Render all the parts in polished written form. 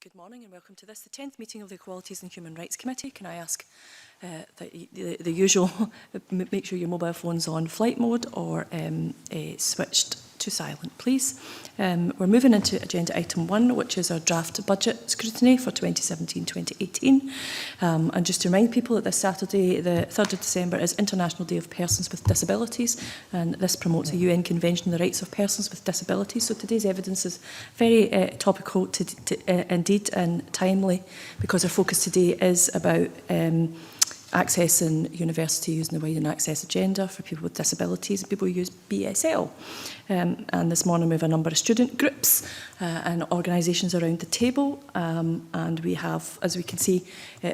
Good morning and welcome to this, the 10th meeting of the Equalities and Human Rights Committee. Can I ask that the usual, make sure your mobile phone's on flight mode or switched to silent, please. We're moving into agenda item 1, which is our draft budget scrutiny for 2017-2018. And just to remind people that this Saturday, the 3rd of December, is International Day of Persons with Disabilities, and this promotes a UN Convention on the Rights of Persons with Disabilities. So today's evidence is very topical indeed and timely, because our focus today is about access in university using the Widen Access Agenda for people with disabilities and people who use BSL. And this morning we have a number of student groups and organisations around the table, and we have, as we can see,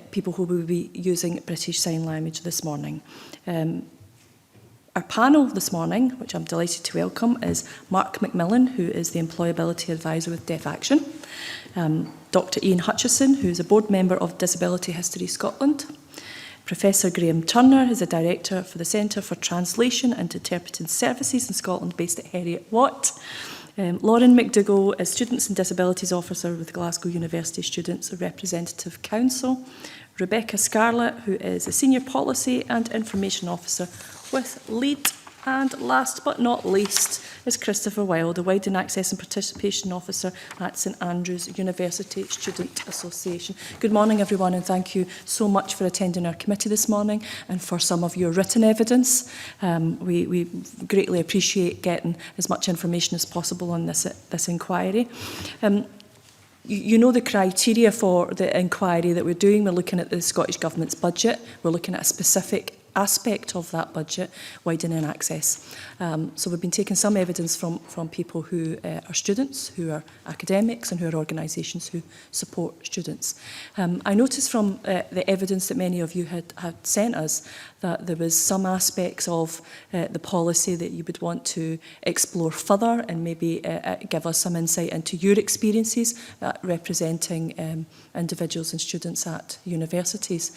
people who will be using British Sign Language this morning. Our panel this morning, which I'm delighted to welcome, is Mark McMillan, who is the Employability Advisor with Deaf Action, Dr Ian Hutchison, who is a board member of Disability History Scotland, Professor Graham Turner is a Director for the Centre for Translation and Interpreting Services in Scotland, based at Heriot Watt. Lauren McDougall is Students and Disabilities Officer with Glasgow University Students Representative Council. Rebecca Scarlett, who is a Senior Policy and Information Officer with LEAD. And last but not least is Christopher Wilde, a Widen Access and Participation Officer at St Andrews University Student Association. Good morning, everyone, and thank you so much for attending our committee this morning and for some of your written evidence. We greatly appreciate getting as much information as possible on this inquiry. You know the criteria for the inquiry that we're doing. We're looking at the Scottish Government's budget. We're looking at a specific aspect of that budget, widening access. So we've been taking some evidence from people who are students, who are academics and who are organisations who support students. I noticed from the evidence that many of you had sent us that there was some aspects of the policy that you would want to explore further and maybe give us some insight into your experiences representing individuals and students at universities.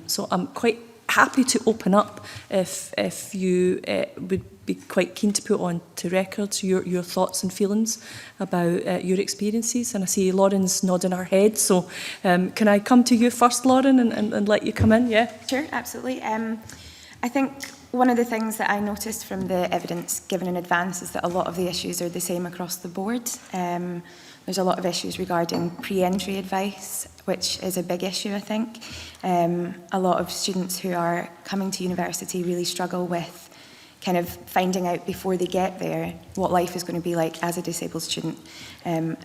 So I'm quite happy to open up if you would be quite keen to put on to record your thoughts and feelings about your experiences. And I see Lauren's nodding her head, so can I come to you first, Lauren, and let you come in? Yeah, sure, absolutely. I think one of the things that I noticed from the evidence given in advance is that a lot of the issues are the same across the board. There's a lot of issues regarding pre-entry advice, which is a big issue, I think. A lot of students who are coming to university really struggle with kind of finding out before they get there what life is going to be like as a disabled student. And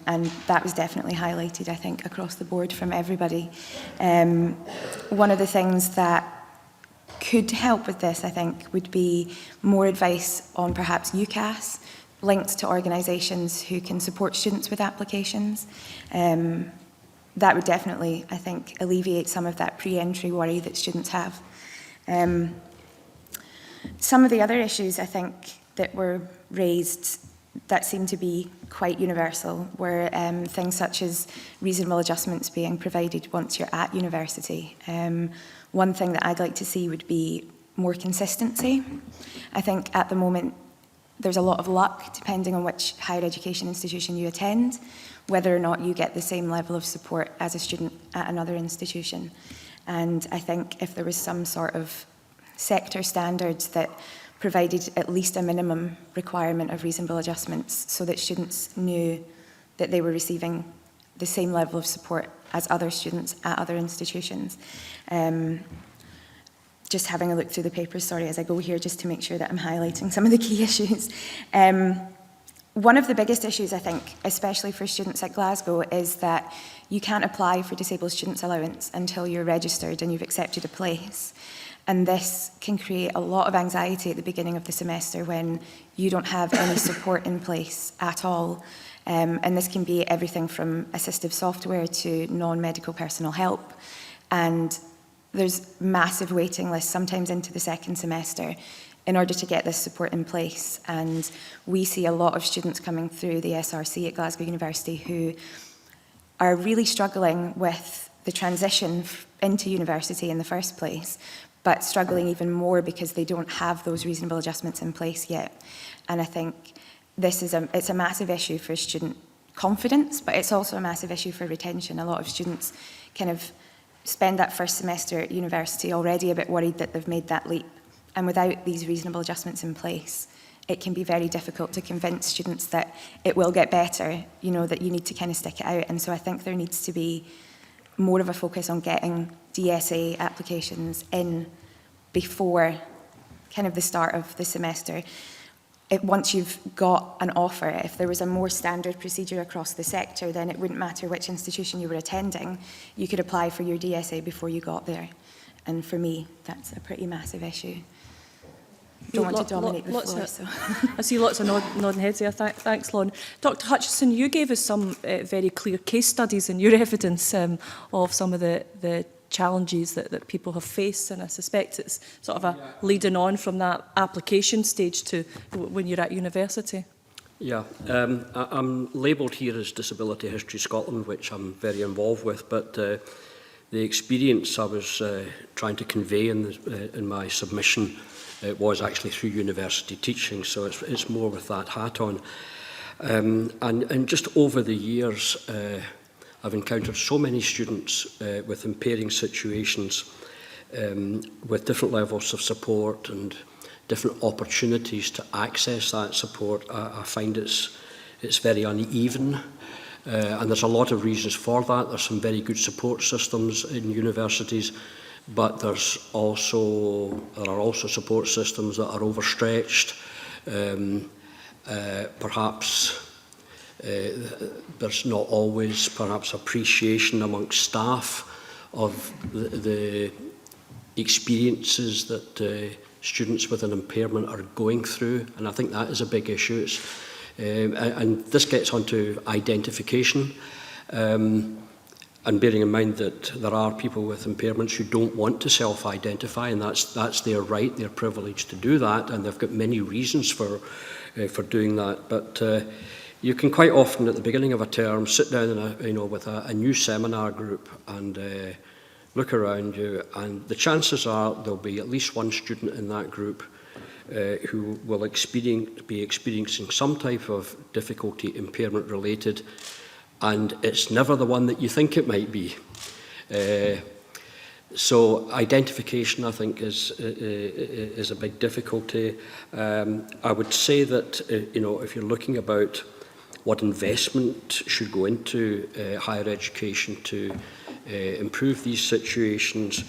that was definitely highlighted, I think, across the board from everybody. One of the things that could help with this, I think, would be more advice on perhaps UCAS, linked to organisations who can support students with applications. That would definitely, I think, alleviate some of that pre-entry worry that students have. Some of the other issues, I think, that were raised that seem to be quite universal were things such as reasonable adjustments being provided once you're at university. One thing that I'd like to see would be more consistency. I think at the moment there's a lot of luck depending on which higher education institution you attend, whether or not you get the same level of support as a student at another institution. And I think if there was some sort of sector standards that provided at least a minimum requirement of reasonable adjustments so that students knew that they were receiving the same level of support as other students at other institutions. Just having a look through the papers, sorry, as I go here, just to make sure that I'm highlighting some of the key issues. One of the biggest issues, I think, especially for students at Glasgow, is that you can't apply for disabled students allowance until you're registered and you've accepted a place. And this can create a lot of anxiety at the beginning of the semester when you don't have any support in place at all. And this can be everything from assistive software to non-medical personal help. And there's massive waiting lists, sometimes into the second semester, in order to get this support in place. And we see a lot of students coming through the SRC at Glasgow University who are really struggling with the transition into university in the first place, but struggling even more because they don't have those reasonable adjustments in place yet. And I think this is it's a massive issue for student confidence, but it's also a massive issue for retention. A lot of students kind of spend that first semester at university already a bit worried that they've made that leap. And without these reasonable adjustments in place, it can be very difficult to convince students that it will get better, you know, that you need to kind of stick it out. And so I think there needs to be more of a focus on getting DSA applications in before kind of the start of the semester. Once you've got an offer, if there was a more standard procedure across the sector, then it wouldn't matter which institution you were attending. You could apply for your DSA before you got there. And for me, that's a pretty massive issue. Don't want to dominate the floor. So. I see lots of nodding heads there. Thanks, Lon. Dr. Hutchison, you gave us some very clear case studies in your evidence of some of the challenges that people have faced, and I suspect it's sort of a leading on from that application stage to when you're at university. Yeah, I'm labelled here as Disability History Scotland, which I'm very involved with, but the experience I was trying to convey in my submission was actually through university teaching, so it's more with that hat on. And just over the years, I've encountered so many students with impairing situations, with different levels of support and different opportunities to access that support. I find it's very uneven, and there's a lot of reasons for that. There's some very good support systems in universities, but there are also support systems that are overstretched. Perhaps there's not always perhaps appreciation amongst staff of the experiences that students with an impairment are going through, and I think that is a big issue. And this gets onto identification. And bearing in mind that there are people with impairments who don't want to self-identify, and that's their right, their privilege to do that, and they've got many reasons for doing that. But you can quite often, at the beginning of a term, sit down with a new seminar group and look around you, and the chances are there'll be at least one student in that group who will be experiencing some type of difficulty, impairment related, and it's never the one that you think it might be. So identification, I think, is a big difficulty. I would say that if you're looking about what investment should go into higher education to improve these situations,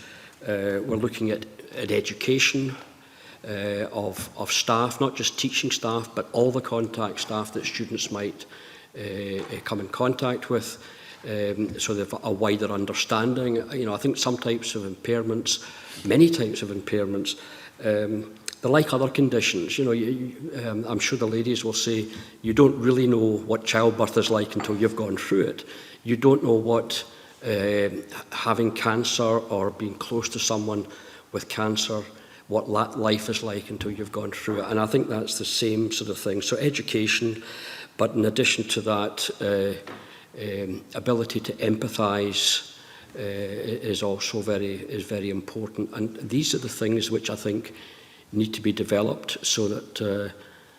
we're looking at education of staff, not just teaching staff, but all the contact staff that students might come in contact with, so they've a wider understanding. I think some types of impairments, many types of impairments, they're like other conditions. I'm sure the ladies will say, you don't really know what childbirth is like until you've gone through it. You don't know what having cancer or being close to someone with cancer, what life is like until you've gone through it. And I think that's the same sort of thing. So education, but in addition to that, ability to empathise is also very important. And these are the things which I think need to be developed so that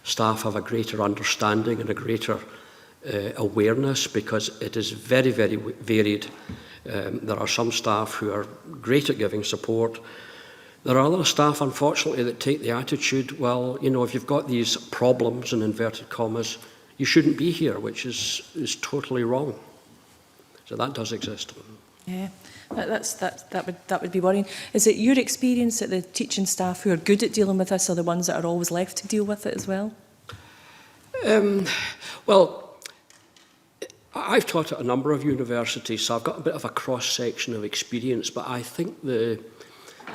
staff have a greater understanding and a greater awareness, because it is very, very varied. There are some staff who are great at giving support. There are other staff, unfortunately, that take the attitude, well, if you've got these problems, in inverted commas, you shouldn't be here, which is totally wrong. So that does exist. Yeah, that would be worrying. Is it your experience that the teaching staff who are good at dealing with this are the ones that are always left to deal with it as well? Well, I've taught at a number of universities, so I've got a bit of a cross-section of experience, but I think the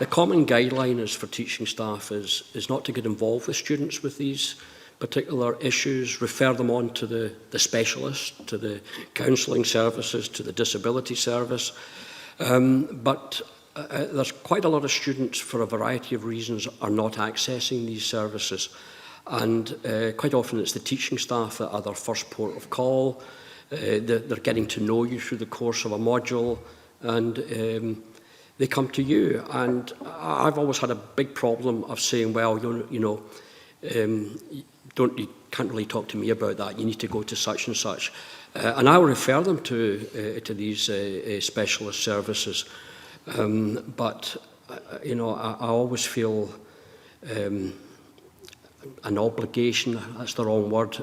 common guideline is for teaching staff is not to get involved with students with these particular issues, refer them on to the specialist, to the counselling services, to the disability service. But there's quite a lot of students, for a variety of reasons, are not accessing these services. And quite often it's the teaching staff that are their first port of call. They're getting to know you through the course of a module, and they come to you. And I've always had a big problem of saying, well, you can't really talk to me about that. You need to go to such and such. And I will refer them to these specialist services. But, you know, I always feel an obligation, that's the wrong word.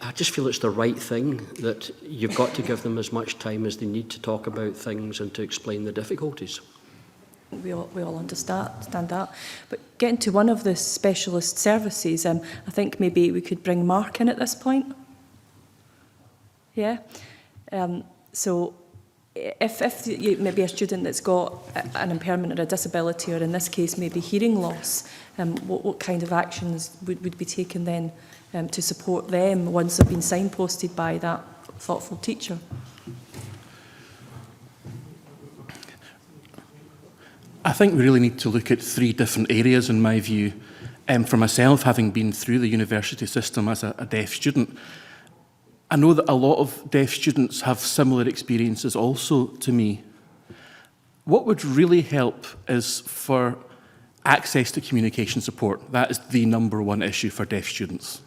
I just feel it's the right thing, that you've got to give them as much time as they need to talk about things and to explain the difficulties. We all understand that. But getting to one of the specialist services, I think maybe we could bring Mark in at this point. Yeah? So if maybe a student that's got an impairment or a disability, or in this case maybe hearing loss, what kind of actions would be taken then to support them once they've been signposted by that thoughtful teacher? I think we really need to look at 3 different areas in my view. For myself, having been through the university system as a deaf student, I know that a lot of deaf students have similar experiences also to me. What would really help is for access to communication support. That is the #1 issue for deaf students.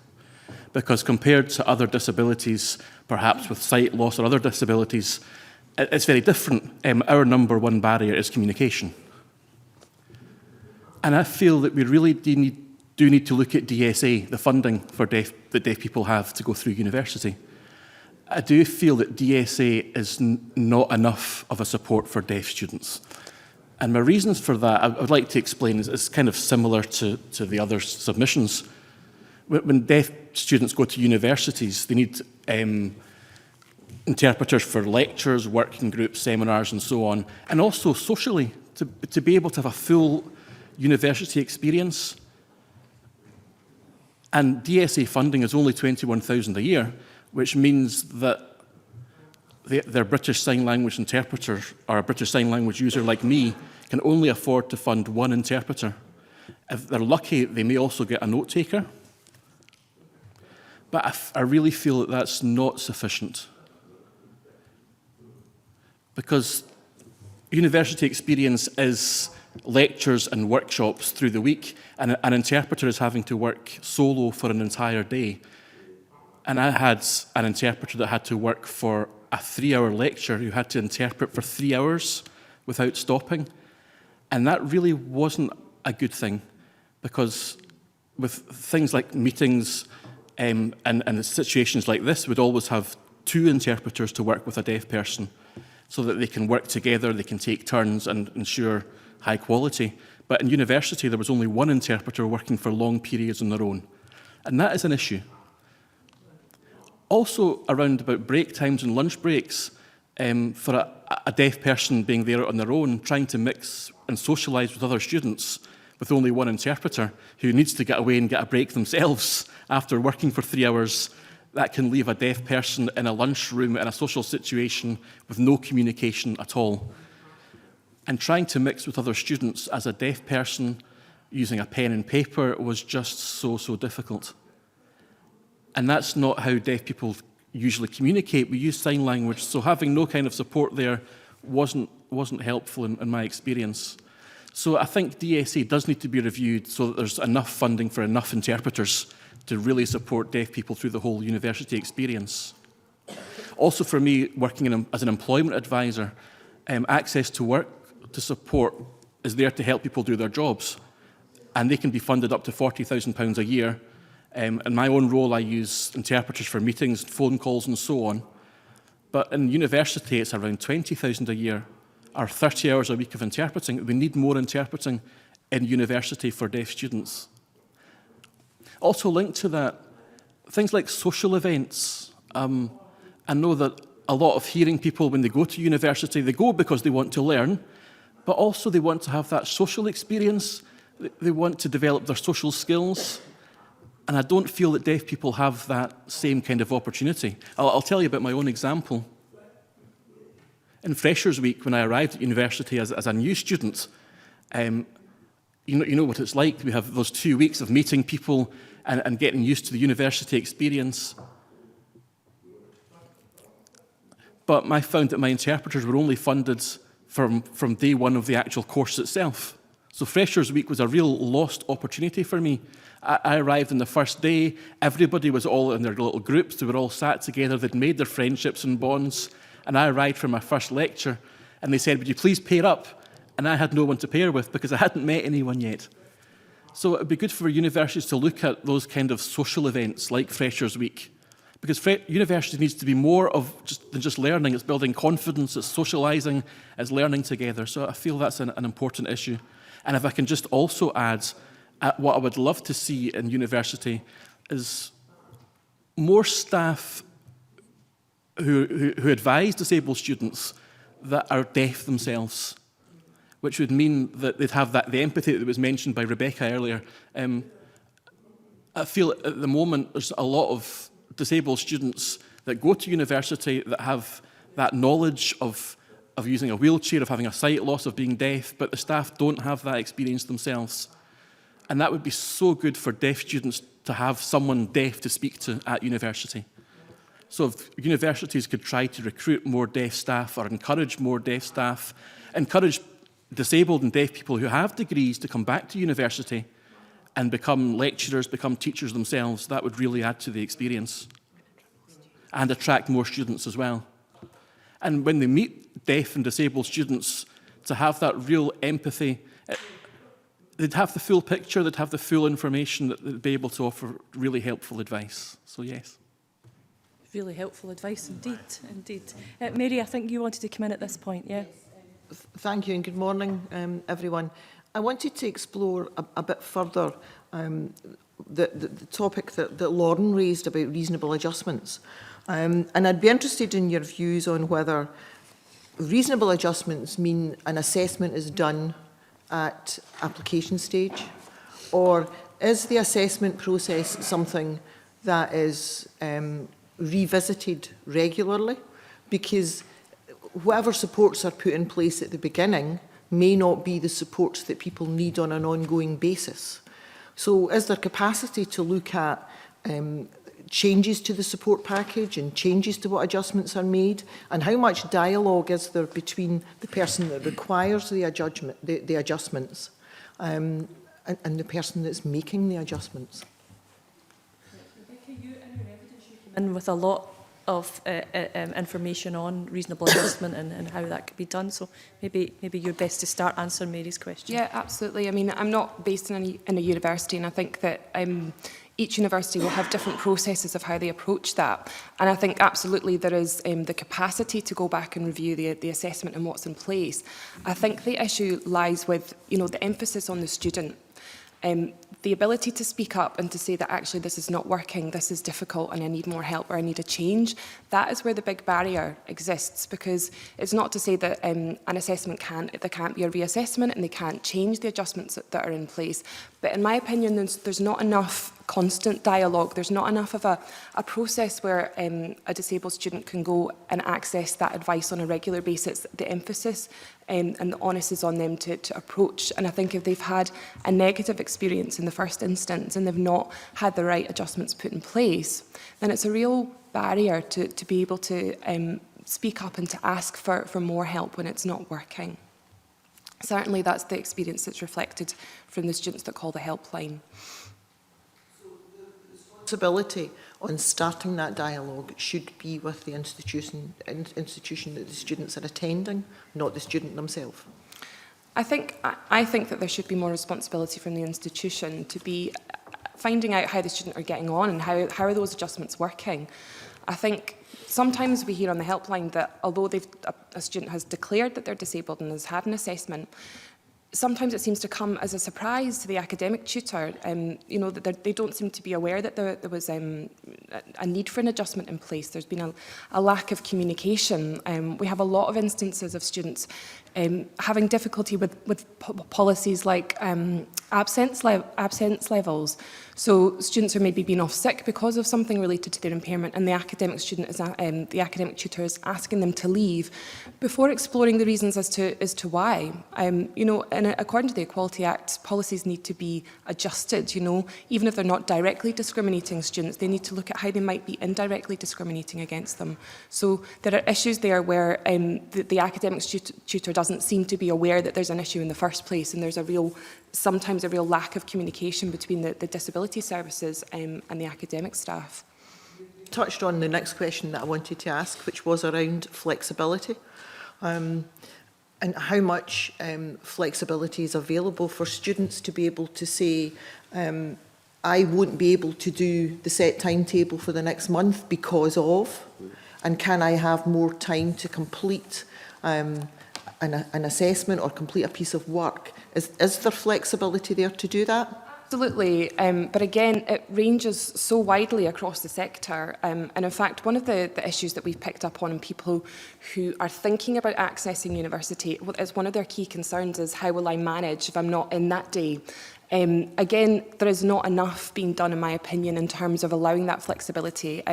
Because compared to other disabilities, perhaps with sight loss or other disabilities, it's very different. Our #1 barrier is communication. And I feel that we really do need to look at DSA, the funding for that deaf people have to go through university. I do feel that DSA is not enough of a support for deaf students. And my reasons for that, I would like to explain, is kind of similar to the other submissions. When deaf students go to universities, they need interpreters for lectures, working groups, seminars, and so on, and also socially, to be able to have a full university experience. And DSA funding is only $21,000 a year, which means that their British Sign Language interpreter or a British Sign Language user like me can only afford to fund 1 interpreter. If they're lucky, they may also get a note taker. But I really feel that that's not sufficient. Because university experience is lectures and workshops through the week, and an interpreter is having to work solo for an entire day. And I had an interpreter that had to work for a 3-hour lecture, who had to interpret for 3 hours without stopping. And that really wasn't a good thing, because with things like meetings and situations like this, we'd always have 2 interpreters to work with a deaf person, so that they can work together, they can take turns and ensure high quality. But in university, there was only 1 interpreter working for long periods on their own. And that is an issue. Also, around about break times and lunch breaks, for a deaf person being there on their own, trying to mix and socialise with other students with only 1 interpreter who needs to get away and get a break themselves after working for 3 hours, that can leave a deaf person in a lunchroom in a social situation with no communication at all. And trying to mix with other students as a deaf person using a pen and paper was just so difficult. And that's not how deaf people usually communicate. We use sign language, so having no kind of support there wasn't helpful in my experience. So I think DSA does need to be reviewed so that there's enough funding for enough interpreters to really support deaf people through the whole university experience. Also for me, working as an employment advisor, access to work, to support, is there to help people do their jobs. And they can be funded up to £40,000 a year. In my own role, I use interpreters for meetings, phone calls, and so on. But in university, it's around £20,000 a year, or 30 hours a week of interpreting. We need more interpreting in university for deaf students. Also linked to that, things like social events. I know that a lot of hearing people, when they go to university, they go because they want to learn, but also they want to have that social experience. They want to develop their social skills. And I don't feel that deaf people have that same kind of opportunity. I'll tell you about my own example. In Freshers' Week, when I arrived at university as a new student, you know what it's like. We have those 2 weeks of meeting people and getting used to the university experience. But I found that my interpreters were only funded from day 1 of the actual course itself. So Freshers' Week was a real lost opportunity for me. I arrived on the first day, everybody was all in their little groups, they were all sat together, they'd made their friendships and bonds, and I arrived for my first lecture, and they said, would you please pair up? And I had no one to pair with because I hadn't met anyone yet. So it would be good for universities to look at those kind of social events like Freshers' Week, because university needs to be more of than just learning. It's building confidence, it's socialising, it's learning together. So I feel that's an important issue. And if I can just also add, what I would love to see in university is more staff who advise disabled students that are deaf themselves, which would mean that they'd have the empathy that was mentioned by Rebecca earlier. I feel at the moment there's a lot of disabled students that go to university that have that knowledge of using a wheelchair, of having a sight loss, of being deaf, but the staff don't have that experience themselves. And that would be so good for deaf students to have someone deaf to speak to at university. So if universities could try to recruit more deaf staff or encourage more deaf staff, encourage disabled and deaf people who have degrees to come back to university and become lecturers, become teachers themselves, that would really add to the experience and attract more students as well. And when they meet deaf and disabled students, to have that real empathy, they'd have the full picture, they'd have the full information, that they'd be able to offer really helpful advice. So yes. Really helpful advice indeed, indeed. Mary, I think you wanted to come in at this point, yeah? Thank you and good morning, everyone. I wanted to explore a bit further the topic that Lauren raised about reasonable adjustments. And I'd be interested in your views on whether reasonable adjustments mean an assessment is done at application stage, or is the assessment process something that is revisited regularly? Because whatever supports are put in place at the beginning may not be the supports that people need on an ongoing basis. So is there capacity to look at changes to the support package and changes to what adjustments are made, and how much dialogue is there between the person that requires the adjustments and the person that's making the adjustments? Rebecca, you in your evidence you came in with a lot of information on reasonable adjustment and how that could be done. So maybe you're best to start answering Mary's question. Yeah, absolutely. I mean, I'm not based in a university, and I think that each university will have different processes of how they approach that. And I think absolutely there is the capacity to go back and review the assessment and what's in place. I think the issue lies with, the emphasis on the student. The ability to speak up and to say that actually this is not working, this is difficult and I need more help or I need a change, that is where the big barrier exists, because it's not to say that an assessment there can't be a reassessment and they can't change the adjustments that are in place. But in my opinion, there's not enough constant dialogue. There's not enough of a process where a disabled student can go and access that advice on a regular basis. The emphasis and the onus is on them to approach. And I think if they've had a negative experience in the first instance and they've not had the right adjustments put in place, then it's a real barrier to be able to speak up and to ask for more help when it's not working. Certainly that's the experience that's reflected from the students that call the helpline. Responsibility on starting that dialogue should be with the institution that the students are attending, not the student themselves. I think that there should be more responsibility from the institution to be finding out how the student are getting on and how are those adjustments working. I think sometimes we hear on the helpline that although a student has declared that they're disabled and has had an assessment, sometimes it seems to come as a surprise to the academic tutor, that they don't seem to be aware that there was a need for an adjustment in place. There's been a lack of communication. We have a lot of instances of students having difficulty with policies like absence levels. So students are maybe being off sick because of something related to their impairment, and the academic tutor is asking them to leave before exploring the reasons as to why. You know, and according to the Equality Act, policies need to be adjusted. You know, even if they're not directly discriminating students, they need to look at how they might be indirectly discriminating against them. So there are issues there where the academic tutor doesn't seem to be aware that there's an issue in the first place, and there's sometimes a real lack of communication between the disability services and the academic staff. Touched on the next question that I wanted to ask, which was around flexibility, and how much flexibility is available for students to be able to say, I won't be able to do the set timetable for the next month because of, and can I have more time to complete an assessment or complete a piece of work? Is there flexibility there to do that? Absolutely, but again, it ranges so widely across the sector. And in fact, one of the issues that we've picked up on in people who are thinking about accessing university, is one of their key concerns is, how will I manage if I'm not in that day? Again, there is not enough being done, in my opinion, in terms of allowing that flexibility.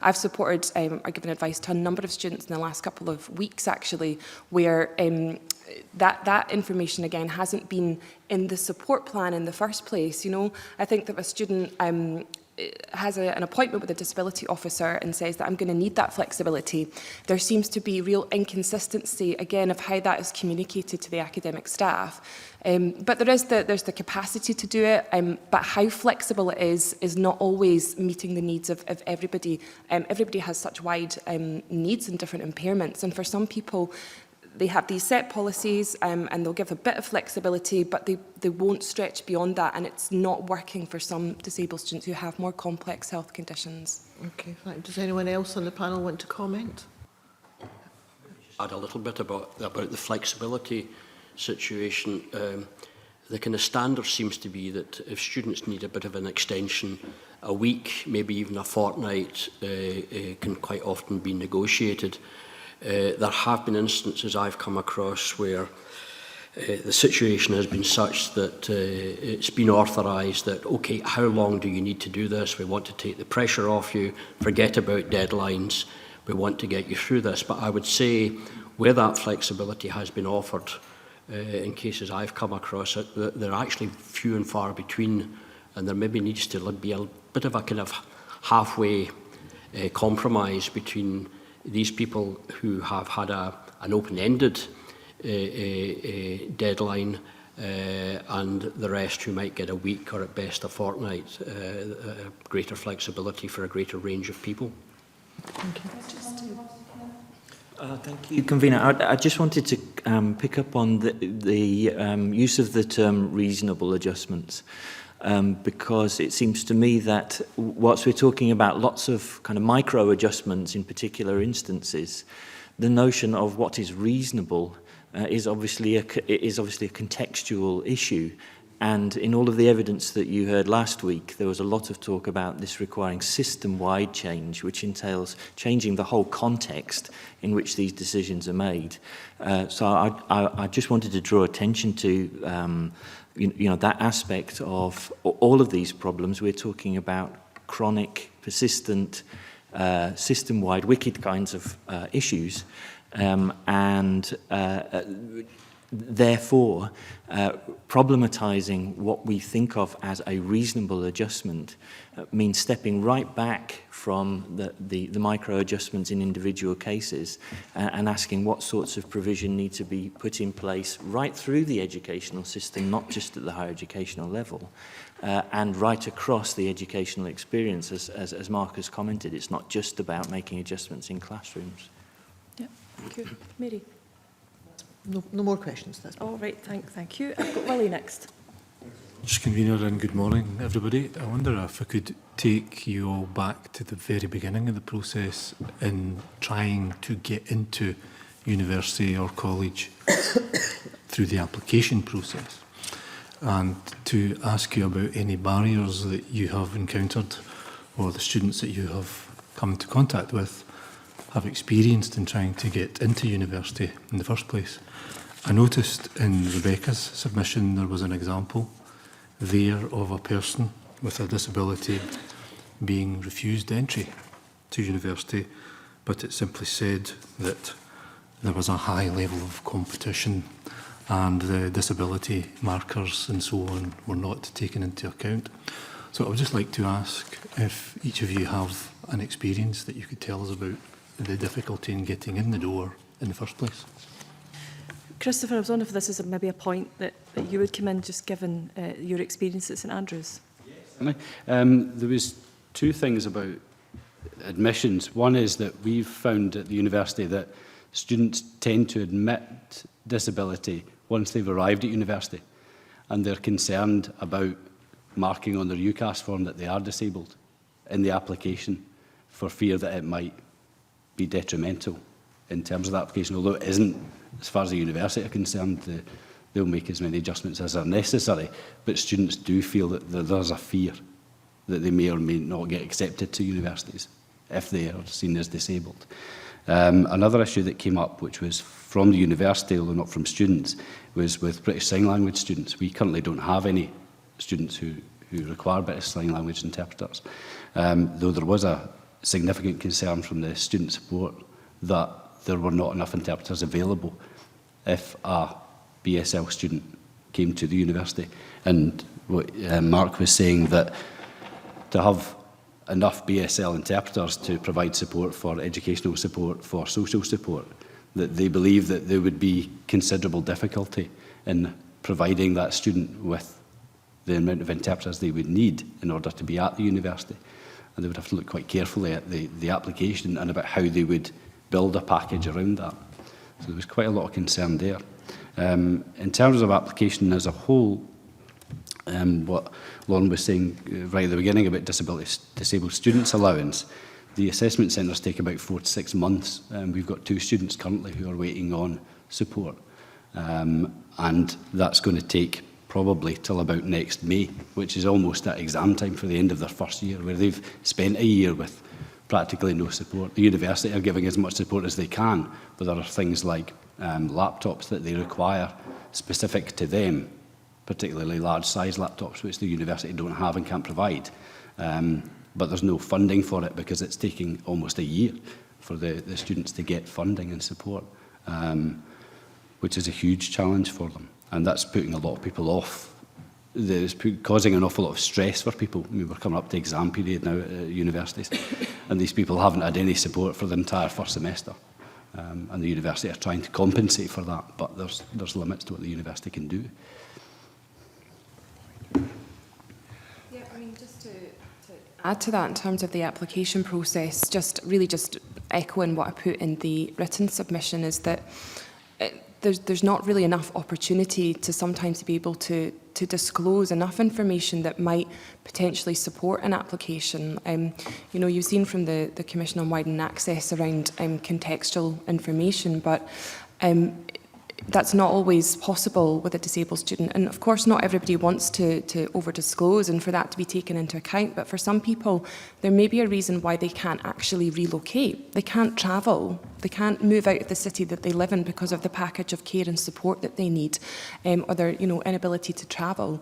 I've supported or given advice to a number of students in the last couple of weeks, actually, where that information, again, hasn't been in the support plan in the first place. You know, I think that if a student has an appointment with a disability officer and says that I'm going to need that flexibility, there seems to be real inconsistency, again, of how that is communicated to the academic staff. But there's the capacity to do it, but how flexible it is not always meeting the needs of everybody. Everybody has such wide needs and different impairments, and for some people, they have these set policies and they'll give a bit of flexibility, but they won't stretch beyond that, and it's not working for some disabled students who have more complex health conditions. Okay, right. Does anyone else on the panel want to comment? Add a little bit about the flexibility situation. The kind of standard seems to be that if students need a bit of an extension, a week, maybe even a fortnight, can quite often be negotiated. There have been instances I've come across where the situation has been such that it's been authorised that, okay, how long do you need to do this? We want to take the pressure off you, forget about deadlines, we want to get you through this. But I would say where that flexibility has been offered, in cases I've come across it, they're actually few and far between, and there maybe needs to be a bit of a kind of halfway compromise between these people who have had an open-ended deadline and the rest who might get a week or at best a fortnight, greater flexibility for a greater range of people. Thank you. Thank you, Convener. I just wanted to pick up on the use of the term reasonable adjustments. Because it seems to me that whilst we're talking about lots of kind of micro adjustments in particular instances, the notion of what is reasonable is obviously a contextual issue. And in all of the evidence that you heard last week, there was a lot of talk about this requiring system-wide change, which entails changing the whole context in which these decisions are made. So I just wanted to draw attention to you know, that aspect of all of these problems. We're talking about chronic, persistent, system-wide, wicked kinds of issues, and therefore problematizing what we think of as a reasonable adjustment means stepping right back from the micro adjustments in individual cases and asking what sorts of provision need to be put in place right through the educational system, not just at the higher educational level, and right across the educational experience. As Mark has commented, it's not just about making adjustments in classrooms. Yeah, thank you. Mary? No more questions. That's all right, thank you. I've got Willie next. Mr. Convener, and good morning, everybody. I wonder if I could take you all back to the very beginning of the process in trying to get into university or college through the application process, and to ask you about any barriers that you have encountered or the students that you have come into contact with have experienced in trying to get into university in the first place. I noticed in Rebecca's submission there was an example there of a person with a disability being refused entry to university, but it simply said that there was a high level of competition and the disability markers and so on were not taken into account. So I would just like to ask if each of you have an experience that you could tell us about the difficulty in getting in the door in the first place. Christopher, I was wondering if this is maybe a point that you would come in, just given your experience at St Andrews. Yes. There was two things about admissions. One is that we've found at the university that students tend to admit disability once they've arrived at university, and they're concerned about marking on their UCAS form that they are disabled in the application for fear that it might be detrimental in terms of the application, although it isn't. As far as the university are concerned, they'll make as many adjustments as are necessary, but students do feel that there's a fear that they may or may not get accepted to universities if they are seen as disabled. Another issue that came up, which was from the university, although not from students, was with British Sign Language students. We currently don't have any students who require British Sign Language interpreters, though there was a significant concern from the student support that there were not enough interpreters available if a BSL student came to the university. And what Mark was saying, that to have enough BSL interpreters to provide support for educational support, for social support, that they believe that there would be considerable difficulty in providing that student with the amount of interpreters they would need in order to be at the university. And they would have to look quite carefully at the application and about how they would build a package around that. So there was quite a lot of concern there. In terms of application as a whole, what Lauren was saying right at the beginning about disabled students allowance, the assessment centres take about 4 to 6 months. We've got 2 students currently who are waiting on support, and that's going to take probably till about next May, which is almost at exam time for the end of their first year, where they've spent a year with practically no support. The university are giving as much support as they can, but there are things like laptops that they require specific to them, particularly large size laptops, which the university don't have and can't provide. But there's no funding for it because it's taking almost a year for the students to get funding and support, which is a huge challenge for them. And that's putting a lot of people off. It's causing an awful lot of stress for people. I mean, we're coming up to exam period now at universities, and these people haven't had any support for the entire first semester. And the university are trying to compensate for that, but there's limits to what the university can do. Yeah, I mean, just to add to that in terms of the application process, just echoing what I put in the written submission, is that there's not really enough opportunity to sometimes be able to disclose enough information that might potentially support an application. You know, you've seen from the Commission on Widening Access around contextual information, but that's not always possible with a disabled student. And of course, not everybody wants to over-disclose and for that to be taken into account. But for some people, there may be a reason why they can't actually relocate. They can't travel. They can't move out of the city that they live in because of the package of care and support that they need, or their inability to travel.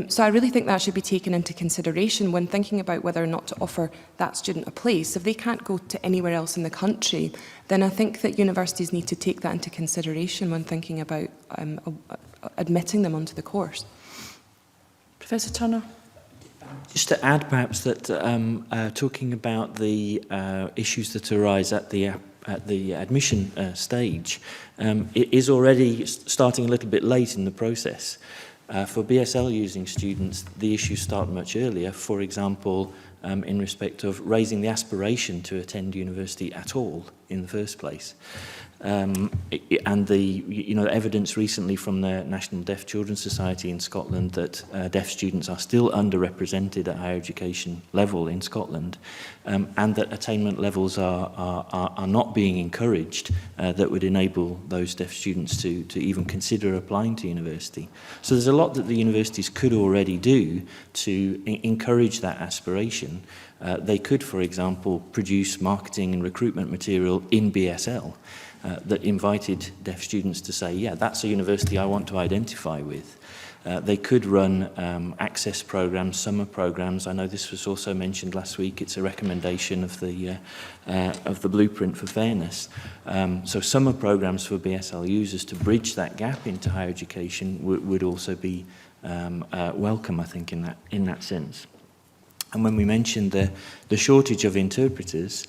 So I really think that should be taken into consideration when thinking about whether or not to offer that student a place. If they can't go to anywhere else in the country, then I think that universities need to take that into consideration when thinking about admitting them onto the course. Professor Turner. Just to add perhaps that talking about the issues that arise at the admission stage, it is already starting a little bit late in the process. For BSL using students, the issues start much earlier. For example, in respect of raising the aspiration to attend university at all in the first place. And the evidence recently from the National Deaf Children's Society in Scotland that deaf students are still underrepresented at higher education level in Scotland, and that attainment levels are not being encouraged that would enable those deaf students to even consider applying to university. So there's a lot that the universities could already do to encourage that aspiration. They could, for example, produce marketing and recruitment material in BSL that invited deaf students to say, yeah, that's a university I want to identify with. They could run access programs, summer programs. I know this was also mentioned last week. It's a recommendation of the Blueprint for Fairness. So summer programs for BSL users to bridge that gap into higher education would also be welcome, I think, in that sense. And when we mentioned the shortage of interpreters,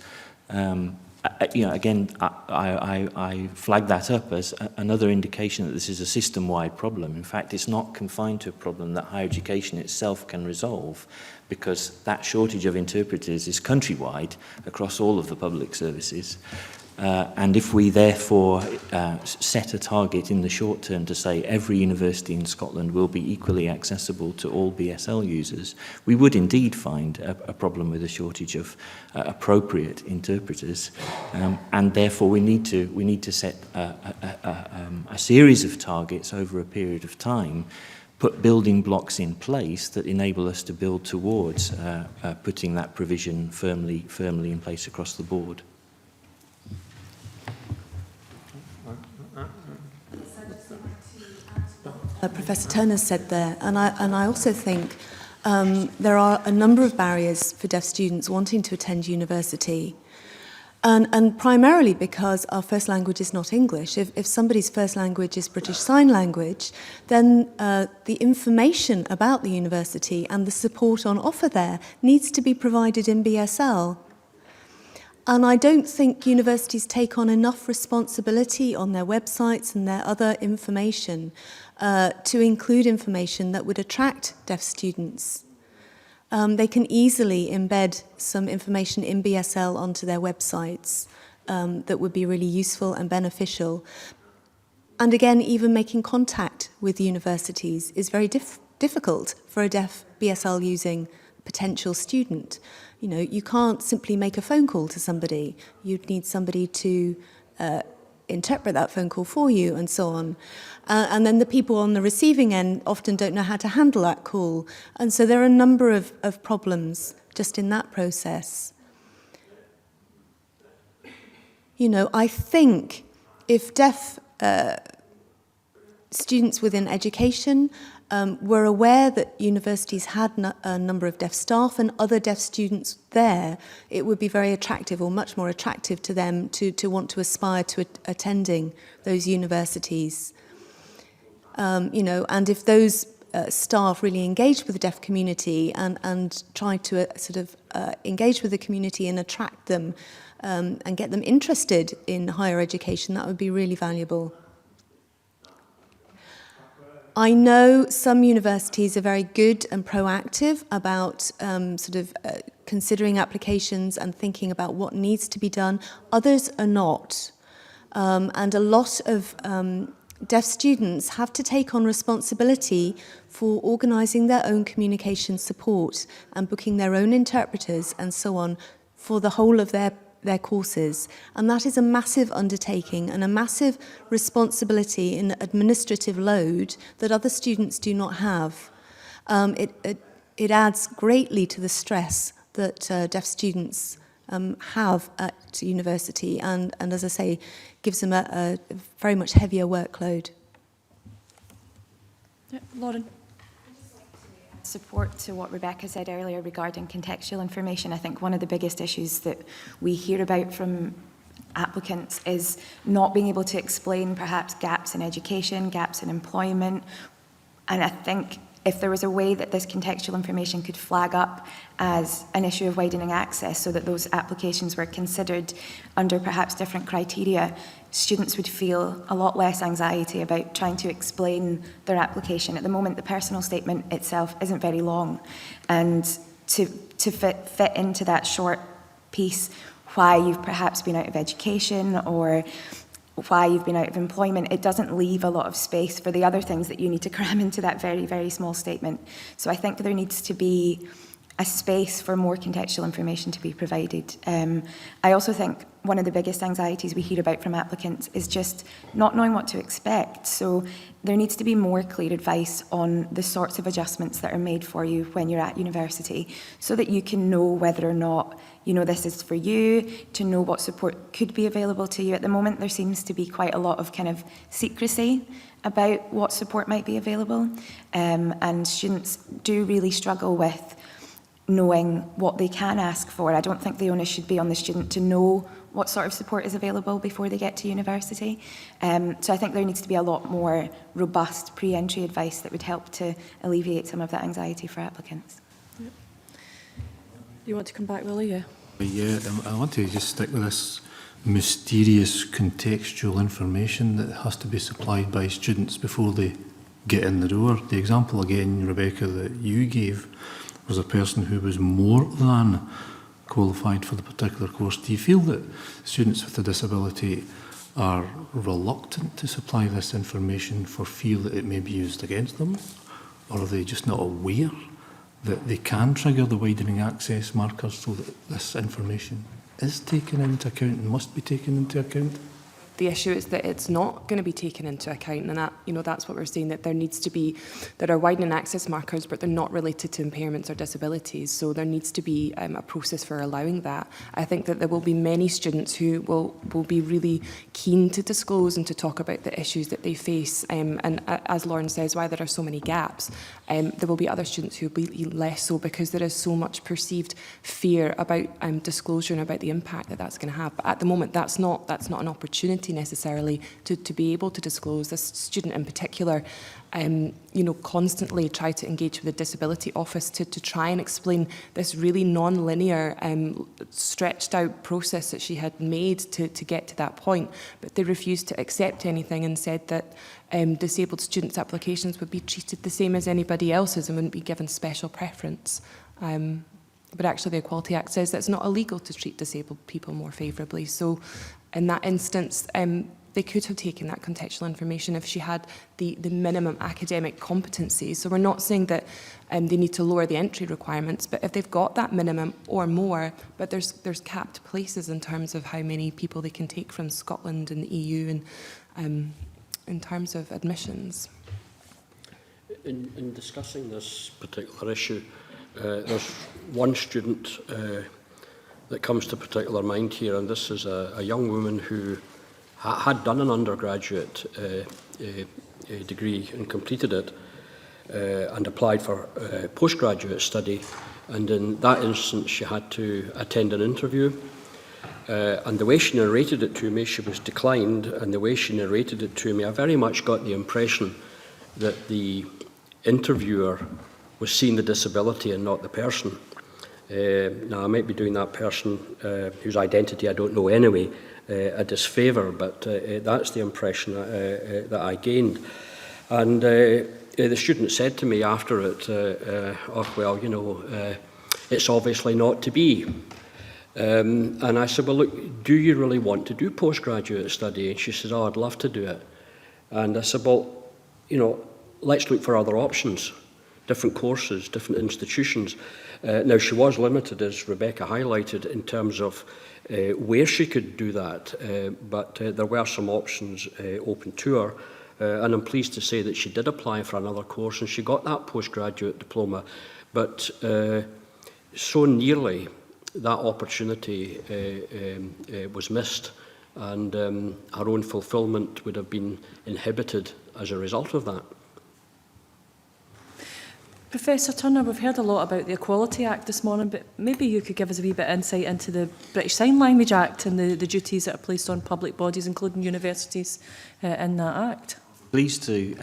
again, I flag that up as another indication that this is a system-wide problem. In fact, it's not confined to a problem that higher education itself can resolve, because that shortage of interpreters is countrywide across all of the public services. And if we therefore set a target in the short term to say every university in Scotland will be equally accessible to all BSL users, we would indeed find a problem with a shortage of appropriate interpreters. And therefore we need to set a series of targets over a period of time, put building blocks in place that enable us to build towards putting that provision firmly in place across the board. Professor Turner said there, and I also think there are a number of barriers for deaf students wanting to attend university, and primarily because our first language is not English. If somebody's first language is British Sign Language, then the information about the university and the support on offer there needs to be provided in BSL. And I don't think universities take on enough responsibility on their websites and their other information to include information that would attract deaf students. They can easily embed some information in BSL onto their websites that would be really useful and beneficial. And again, even making contact with universities is very difficult for a deaf BSL using potential student. You know, you can't simply make a phone call to somebody. You'd need somebody to interpret that phone call for you and so on. And then the people on the receiving end often don't know how to handle that call. And so there are a number of problems just in that process. You know, I think if deaf students within education were aware that universities had a number of deaf staff and other deaf students there, it would be very attractive, or much more attractive to them to want to aspire to attending those universities. You know, and if those staff really engaged with the deaf community and tried to sort of engage with the community and attract them and get them interested in higher education, that would be really valuable. I know some universities are very good and proactive about considering applications and thinking about what needs to be done. Others are not. And a lot of deaf students have to take on responsibility for organising their own communication support and booking their own interpreters and so on for the whole of their courses. And that is a massive undertaking and a massive responsibility in administrative load that other students do not have. It adds greatly to the stress that deaf students have at university and, as I say, gives them a very much heavier workload. Yeah, Lauren. Support to what Rebecca said earlier regarding contextual information. I think one of the biggest issues that we hear about from applicants is not being able to explain perhaps gaps in education, gaps in employment. And I think if there was a way that this contextual information could flag up as an issue of widening access so that those applications were considered under perhaps different criteria, students would feel a lot less anxiety about trying to explain their application. At the moment, the personal statement itself isn't very long. And to fit into that short piece why you've perhaps been out of education or why you've been out of employment, it doesn't leave a lot of space for the other things that you need to cram into that very, very small statement. So I think there needs to be a space for more contextual information to be provided. I also think one of the biggest anxieties we hear about from applicants is just not knowing what to expect. So there needs to be more clear advice on the sorts of adjustments that are made for you when you're at university so that you can know whether or not you know, this is for you, to know what support could be available to you. At the moment, there seems to be quite a lot of kind of secrecy about what support might be available, and students do really struggle with knowing what they can ask for. I don't think the onus should be on the student to know what sort of support is available before they get to university. So I think there needs to be a lot more robust pre-entry advice that would help to alleviate some of that anxiety for applicants. Yep. You want to come back, Willie? Yeah. Yeah, I want to just stick with this mysterious contextual information that has to be supplied by students before they get in the door. The example again, Rebecca, that you gave was a person who was more than qualified for the particular course. Do you feel that students with a disability are reluctant to supply this information for fear that it may be used against them? Or are they just not aware that they can trigger the widening access markers so that this information is taken into account and must be taken into account? The issue is that it's not going to be taken into account, and that, you know, that's what we're saying, that there are widening access markers, but they're not related to impairments or disabilities. So there needs to be a process for allowing that. I think that there will be many students who will be really keen to disclose and to talk about the issues that they face. And as Lauren says, why there are so many gaps, there will be other students who will be less so, because there is so much perceived fear about disclosure and about the impact that that's going to have. But at the moment, that's not an opportunity necessarily to be able to disclose. This student in particular, you know, constantly try to engage with the disability office to try and explain this really non-linear, stretched out process that she had made to get to that point. But they refused to accept anything and said that disabled students' applications would be treated the same as anybody else's and wouldn't be given special preference. But actually the Equality Act says that it's not illegal to treat disabled people more favourably. So in that instance, they could have taken that contextual information if she had the minimum academic competencies. So we're not saying that they need to lower the entry requirements, but if they've got that minimum or more, but there's capped places in terms of how many people they can take from Scotland and the EU, and in terms of admissions. In discussing this particular issue, there's one student that comes to particular mind here, and this is a young woman who had done an undergraduate degree and completed it, and applied for postgraduate study, and in that instance she had to attend an interview, and the way she narrated it to me, she was declined, and the way she narrated it to me, I very much got the impression that the interviewer was seeing the disability and not the person. Now, I might be doing that person whose identity I don't know anyway a disfavour, but that's the impression that I gained. And the student said to me after it, oh, well, you know, it's obviously not to be. And I said, well, look, do you really want to do postgraduate study? And she said, oh, I'd love to do it. And I said, well, you know, let's look for other options, different courses, different institutions. Now, she was limited, as Rebecca highlighted, in terms of where she could do that, but there were some options open to her, and I'm pleased to say that she did apply for another course and she got that postgraduate diploma, but so nearly that opportunity was missed, and her own fulfilment would have been inhibited as a result of that. Professor Turner, we've heard a lot about the Equality Act this morning, but maybe you could give us a wee bit of insight into the British Sign Language Act and the duties that are placed on public bodies, including universities, in that Act. Pleased to.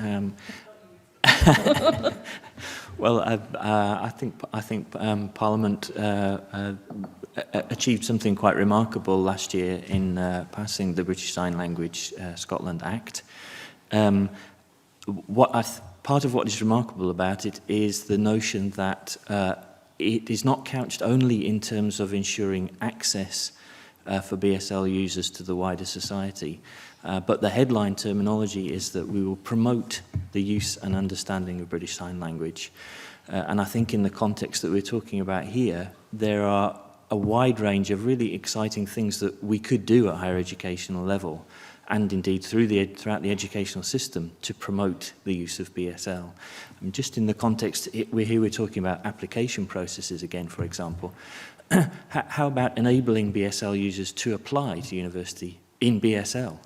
Well, I think Parliament achieved something quite remarkable last year in passing the British Sign Language Scotland Act. Part of what is remarkable about it is the notion that it is not couched only in terms of ensuring access for BSL users to the wider society, but the headline terminology is that we will promote the use and understanding of British Sign Language. And I think in the context that we're talking about here, there are a wide range of really exciting things that we could do at higher educational level, and indeed throughout the educational system, to promote the use of BSL. And just in the context, we're talking about application processes again, for example. how about enabling BSL users to apply to university in BSL?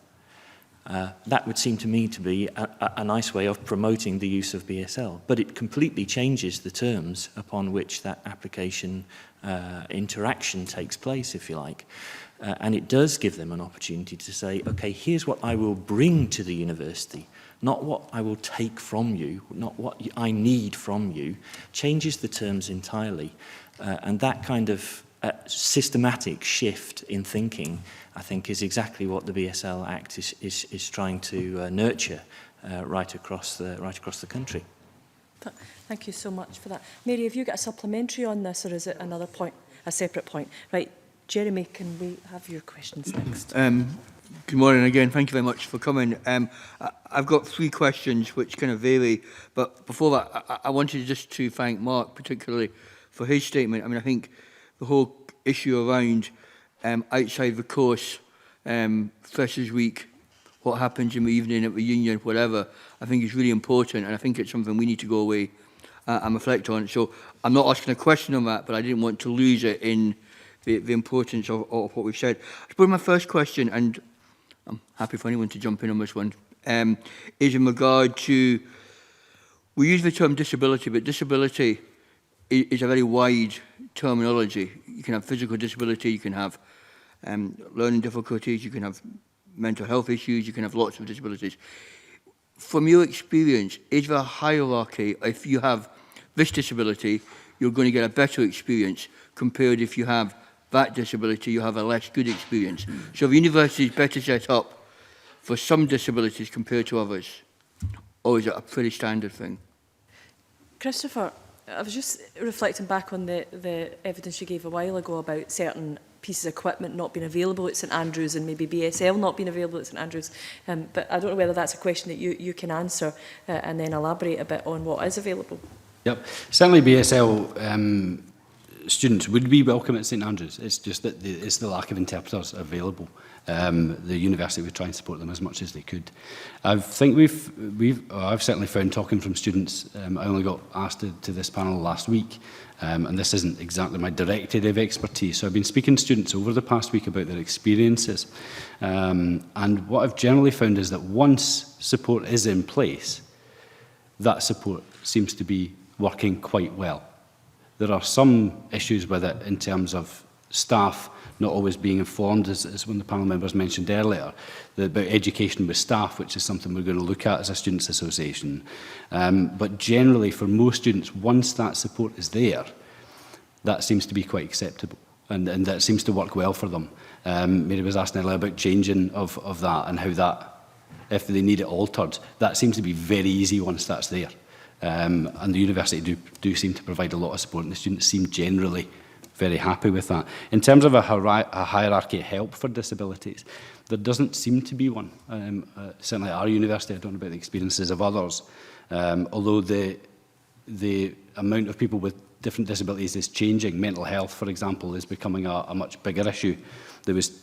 That would seem to me to be a nice way of promoting the use of BSL, but it completely changes the terms upon which that application interaction takes place, if you like. And it does give them an opportunity to say, okay, here's what I will bring to the university, not what I will take from you, not what I need from you, changes the terms entirely. And that kind of systematic shift in thinking, I think, is exactly what the BSL Act is trying to nurture right across the country. Thank you so much for that. Mary, have you got a supplementary on this, or is it another point, a separate point? Right, Jeremy, can we have your questions next? Good morning again. Thank you very much for coming. I've got 3 questions which kind of vary, but before that, I wanted just to thank Mark particularly for his statement. I mean, I think the whole issue around outside the course, Freshers Week, what happens in the evening at the union, whatever, I think is really important, and I think it's something we need to go away and reflect on. So I'm not asking a question on that, but I didn't want to lose it in the importance of what we've said. I suppose my first question, and I'm happy for anyone to jump in on this one, is in regard to, we use the term disability, but disability is a very wide terminology. You can have physical disability, you can have learning difficulties, you can have mental health issues, you can have lots of disabilities. From your experience, is there a hierarchy? If you have this disability, you're going to get a better experience compared if you have that disability, you have a less good experience. So the university is better set up for some disabilities compared to others, or is it a pretty standard thing? Christopher, I was just reflecting back on the evidence you gave a while ago about certain pieces of equipment not being available at St Andrews and maybe BSL not being available at St Andrews. But I don't know whether that's a question that you can answer and then elaborate a bit on what is available. Yep, certainly BSL students would be welcome at St Andrews. It's just that it's the lack of interpreters available. The university would try and support them as much as they could. I think I've certainly found, talking from students, I only got asked to this panel last week, and this isn't exactly my direct area of expertise, so I've been speaking to students over the past week about their experiences, and what I've generally found is that once support is in place, that support seems to be working quite well. There are some issues with it in terms of staff not always being informed, as one of the panel members mentioned earlier, about education with staff, which is something we're going to look at as a students' association. But generally, for most students, once that support is there, that seems to be quite acceptable, and that seems to work well for them. Mary was asking earlier about changing of that and how that, if they need it altered, that seems to be very easy once that's there. And the university do seem to provide a lot of support, and the students seem generally very happy with that. In terms of a hierarchy of help for disabilities, there doesn't seem to be one. Certainly at our university, I don't know about the experiences of others, although the amount of people with different disabilities is changing. Mental health, for example, is becoming a much bigger issue.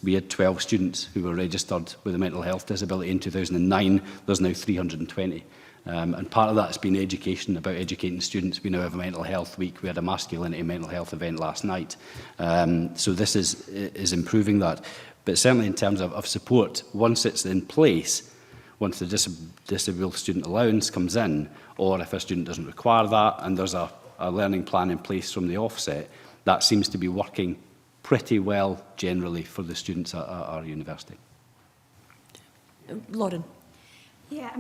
We had 12 students who were registered with a mental health disability in 2009. There's now 320. And part of that has been education, about educating students. We now have a mental health week. We had a masculinity mental health event last night. So this is improving that. But certainly in terms of support, once it's in place, once the disabled student allowance comes in, or if a student doesn't require that and there's a learning plan in place from the offset, that seems to be working pretty well generally for the students at our university. Lauren. Yeah,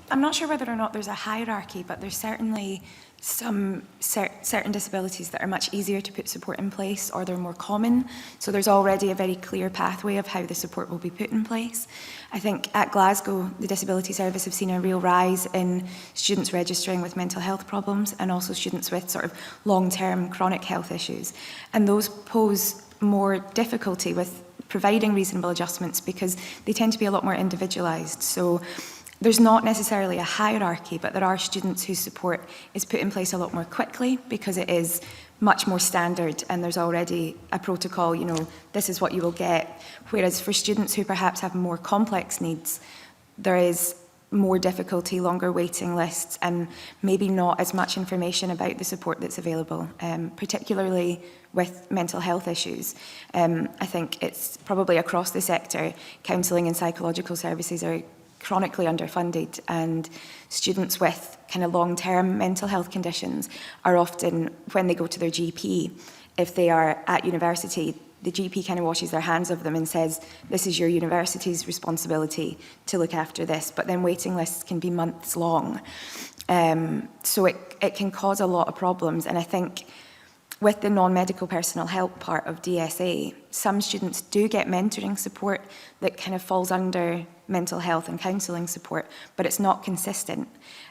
I'm not sure whether or not there's a hierarchy, but there's certainly some certain disabilities that are much easier to put support in place, or they're more common. So there's already a very clear pathway of how the support will be put in place. I think at Glasgow, the Disability Service have seen a real rise in students registering with mental health problems, and also students with sort of long-term chronic health issues. And those pose more difficulty with providing reasonable adjustments because they tend to be a lot more individualised. So there's not necessarily a hierarchy, but there are students whose support is put in place a lot more quickly because it is much more standard and there's already a protocol, you know, this is what you will get. Whereas for students who perhaps have more complex needs, there is more difficulty, longer waiting lists, and maybe not as much information about the support that's available, particularly with mental health issues. I think it's probably across the sector, counselling and psychological services are chronically underfunded, and students with kind of long-term mental health conditions are often, when they go to their GP, if they are at university, the GP kind of washes their hands of them and says, this is your university's responsibility to look after this. But then waiting lists can be months long. So it can cause a lot of problems. And I think with the non-medical personal help part of DSA, some students do get mentoring support that kind of falls under mental health and counselling support, but it's not consistent.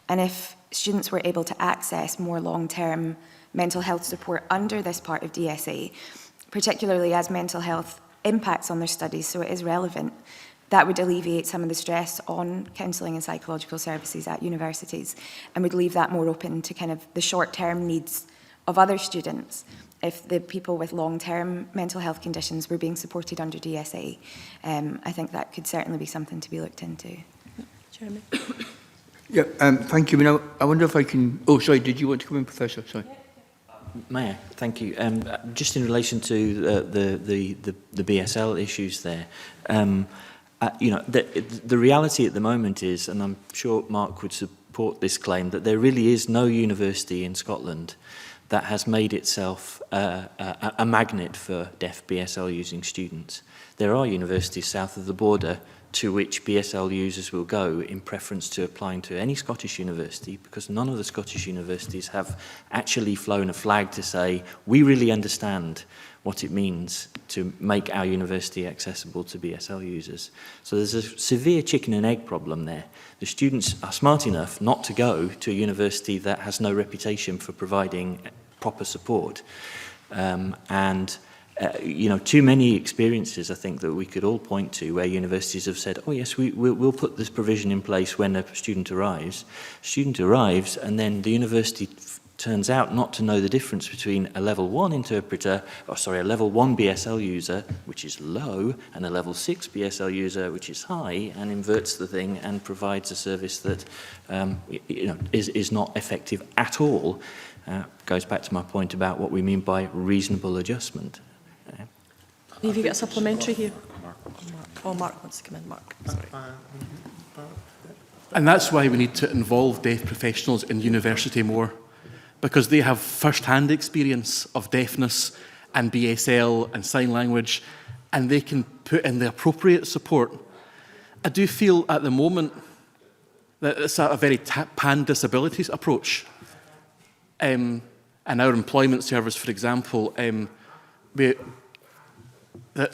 And if students were able to access more long-term mental health support under this part of DSA, particularly as mental health impacts on their studies, so it is relevant, that would alleviate some of the stress on counselling and psychological services at universities and would leave that more open to kind of the short-term needs of other students if the people with long-term mental health conditions were being supported under DSA. I think that could certainly be something to be looked into. Chairman. Yeah, thank you. I wonder if I can... Oh, sorry, did you want to come in, Professor? Sorry. Mayor, thank you. Just in relation to the BSL issues there, you know, the reality at the moment is, and I'm sure Mark would support this claim, that there really is no university in Scotland that has made itself a magnet for deaf BSL using students. There are universities south of the border to which BSL users will go in preference to applying to any Scottish university, because none of the Scottish universities have actually flown a flag to say, we really understand what it means to make our university accessible to BSL users. So there's a severe chicken and egg problem there. The students are smart enough not to go to a university that has no reputation for providing proper support. You know, too many experiences, I think, that we could all point to where universities have said, oh yes, we'll put this provision in place when a student arrives. Student arrives, and then the university turns out not to know the difference between a level 1 interpreter, or sorry, a level 1 BSL user, which is low, and a level 6 BSL user, which is high, and inverts the thing and provides a service that you know, is not effective at all. Goes back to my point about what we mean by reasonable adjustment. Have you got a supplementary here? Oh, Mark wants to come in. Mark, sorry. And that's why we need to involve deaf professionals in university more, because they have first-hand experience of deafness and BSL and sign language, and they can put in the appropriate support. I do feel at the moment that it's a very pan-disabilities approach. And our employment service, for example, the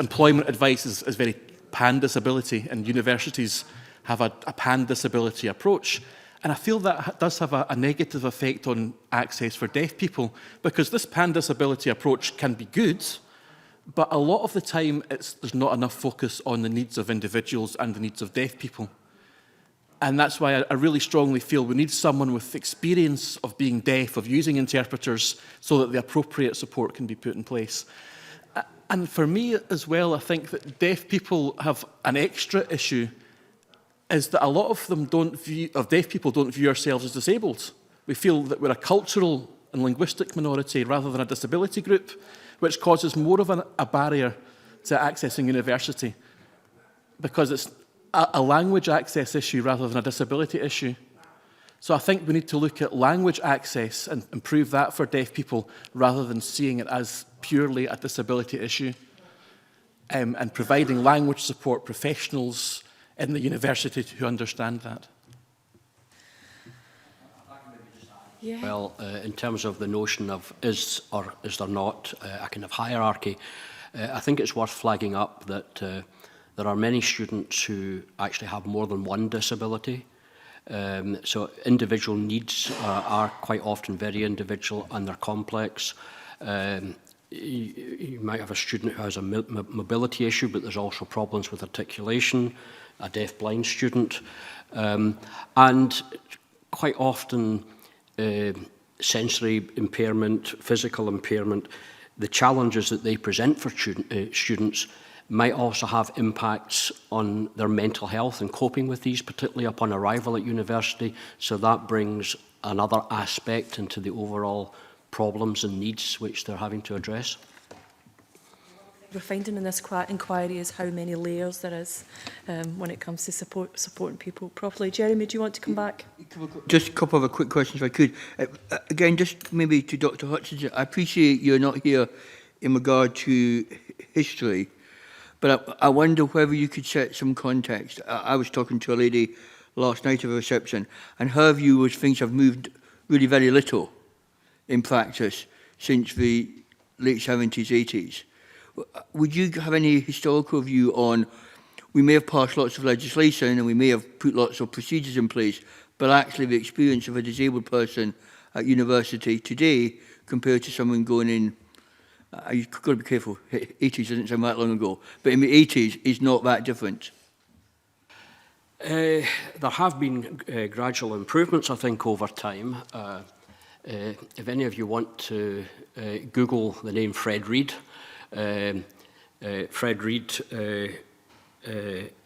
employment advice is very pan-disability, and universities have a pan-disability approach. And I feel that does have a negative effect on access for deaf people, because this pan-disability approach can be good, but a lot of the time there's not enough focus on the needs of individuals and the needs of deaf people. And that's why I really strongly feel we need someone with experience of being deaf, of using interpreters, so that the appropriate support can be put in place. And for me as well, I think that deaf people have an extra issue, is that a lot of them deaf people don't view ourselves as disabled. We feel that we're a cultural and linguistic minority rather than a disability group, which causes more of a barrier to accessing university, because it's a language access issue rather than a disability issue. So I think we need to look at language access and improve that for deaf people rather than seeing it as purely a disability issue, and providing language support professionals in the university who understand that. Yeah. Well, in terms of the notion of is or is there not a kind of hierarchy, I think it's worth flagging up that there are many students who actually have more than one disability. So individual needs are quite often very individual, and they're complex. You might have a student who has a mobility issue, but there's also problems with articulation, a deaf-blind student. And quite often sensory impairment, physical impairment, the challenges that they present for students might also have impacts on their mental health and coping with these, particularly upon arrival at university. So that brings another aspect into the overall problems and needs which they're having to address. We're finding in this inquiry is how many layers there is when it comes to supporting people properly. Jeremy, do you want to come back? Just a couple of quick questions, if I could. Again, just maybe to Dr. Hutchinson. I appreciate you're not here in regard to history, but I wonder whether you could set some context. I was talking to a lady last night at a reception, and her view was things have moved really very little in practice since the late 70s, 80s. Would you have any historical view on, we may have passed lots of legislation and we may have put lots of procedures in place, but actually the experience of a disabled person at university today compared to someone going in, you've got to be careful, 80s doesn't sound that long ago, but in the 80s is not that different? There have been gradual improvements, I think, over time. If any of you want to Google the name Fred Reid, Fred Reid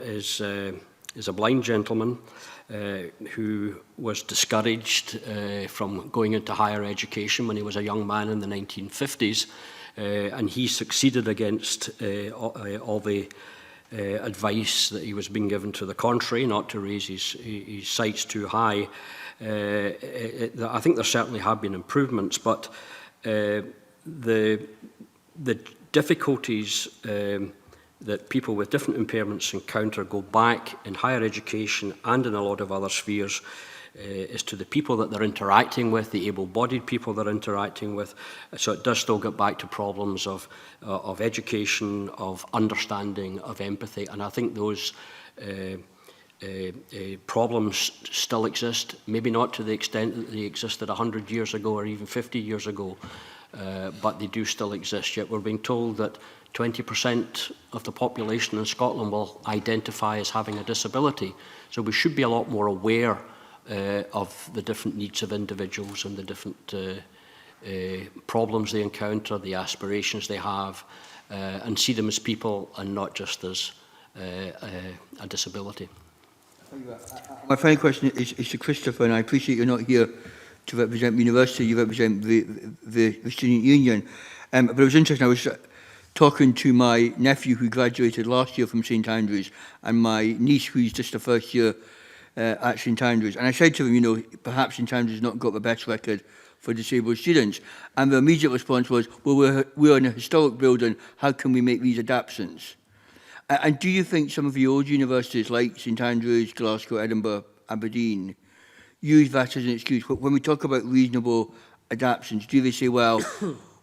is a blind gentleman who was discouraged from going into higher education when he was a young man in the 1950s, and he succeeded against all the advice that he was being given to the contrary, not to raise his sights too high. I think there certainly have been improvements, but the difficulties that people with different impairments encounter go back in higher education and in a lot of other spheres is to the people that they're interacting with, the able-bodied people they're interacting with. So it does still get back to problems of education, of understanding, of empathy, and I think those problems still exist, maybe not to the extent that they existed 100 years ago or even 50 years ago, but they do still exist. Yet we're being told that 20% of the population in Scotland will identify as having a disability. So we should be a lot more aware of the different needs of individuals and the different problems they encounter, the aspirations they have, and see them as people and not just as a disability. My final question is to Christopher, and I appreciate you're not here to represent the university, you represent the student union. But it was interesting, I was talking to my nephew who graduated last year from St Andrews and my niece who's just the first year at St Andrews. And I said to them, you know, perhaps St Andrews has not got the best record for disabled students. And the immediate response was, well, we're in a historic building, how can we make these adaptations? And do you think some of the old universities like St Andrews, Glasgow, Edinburgh, Aberdeen, use that as an excuse? When we talk about reasonable adaptations, do they say, well,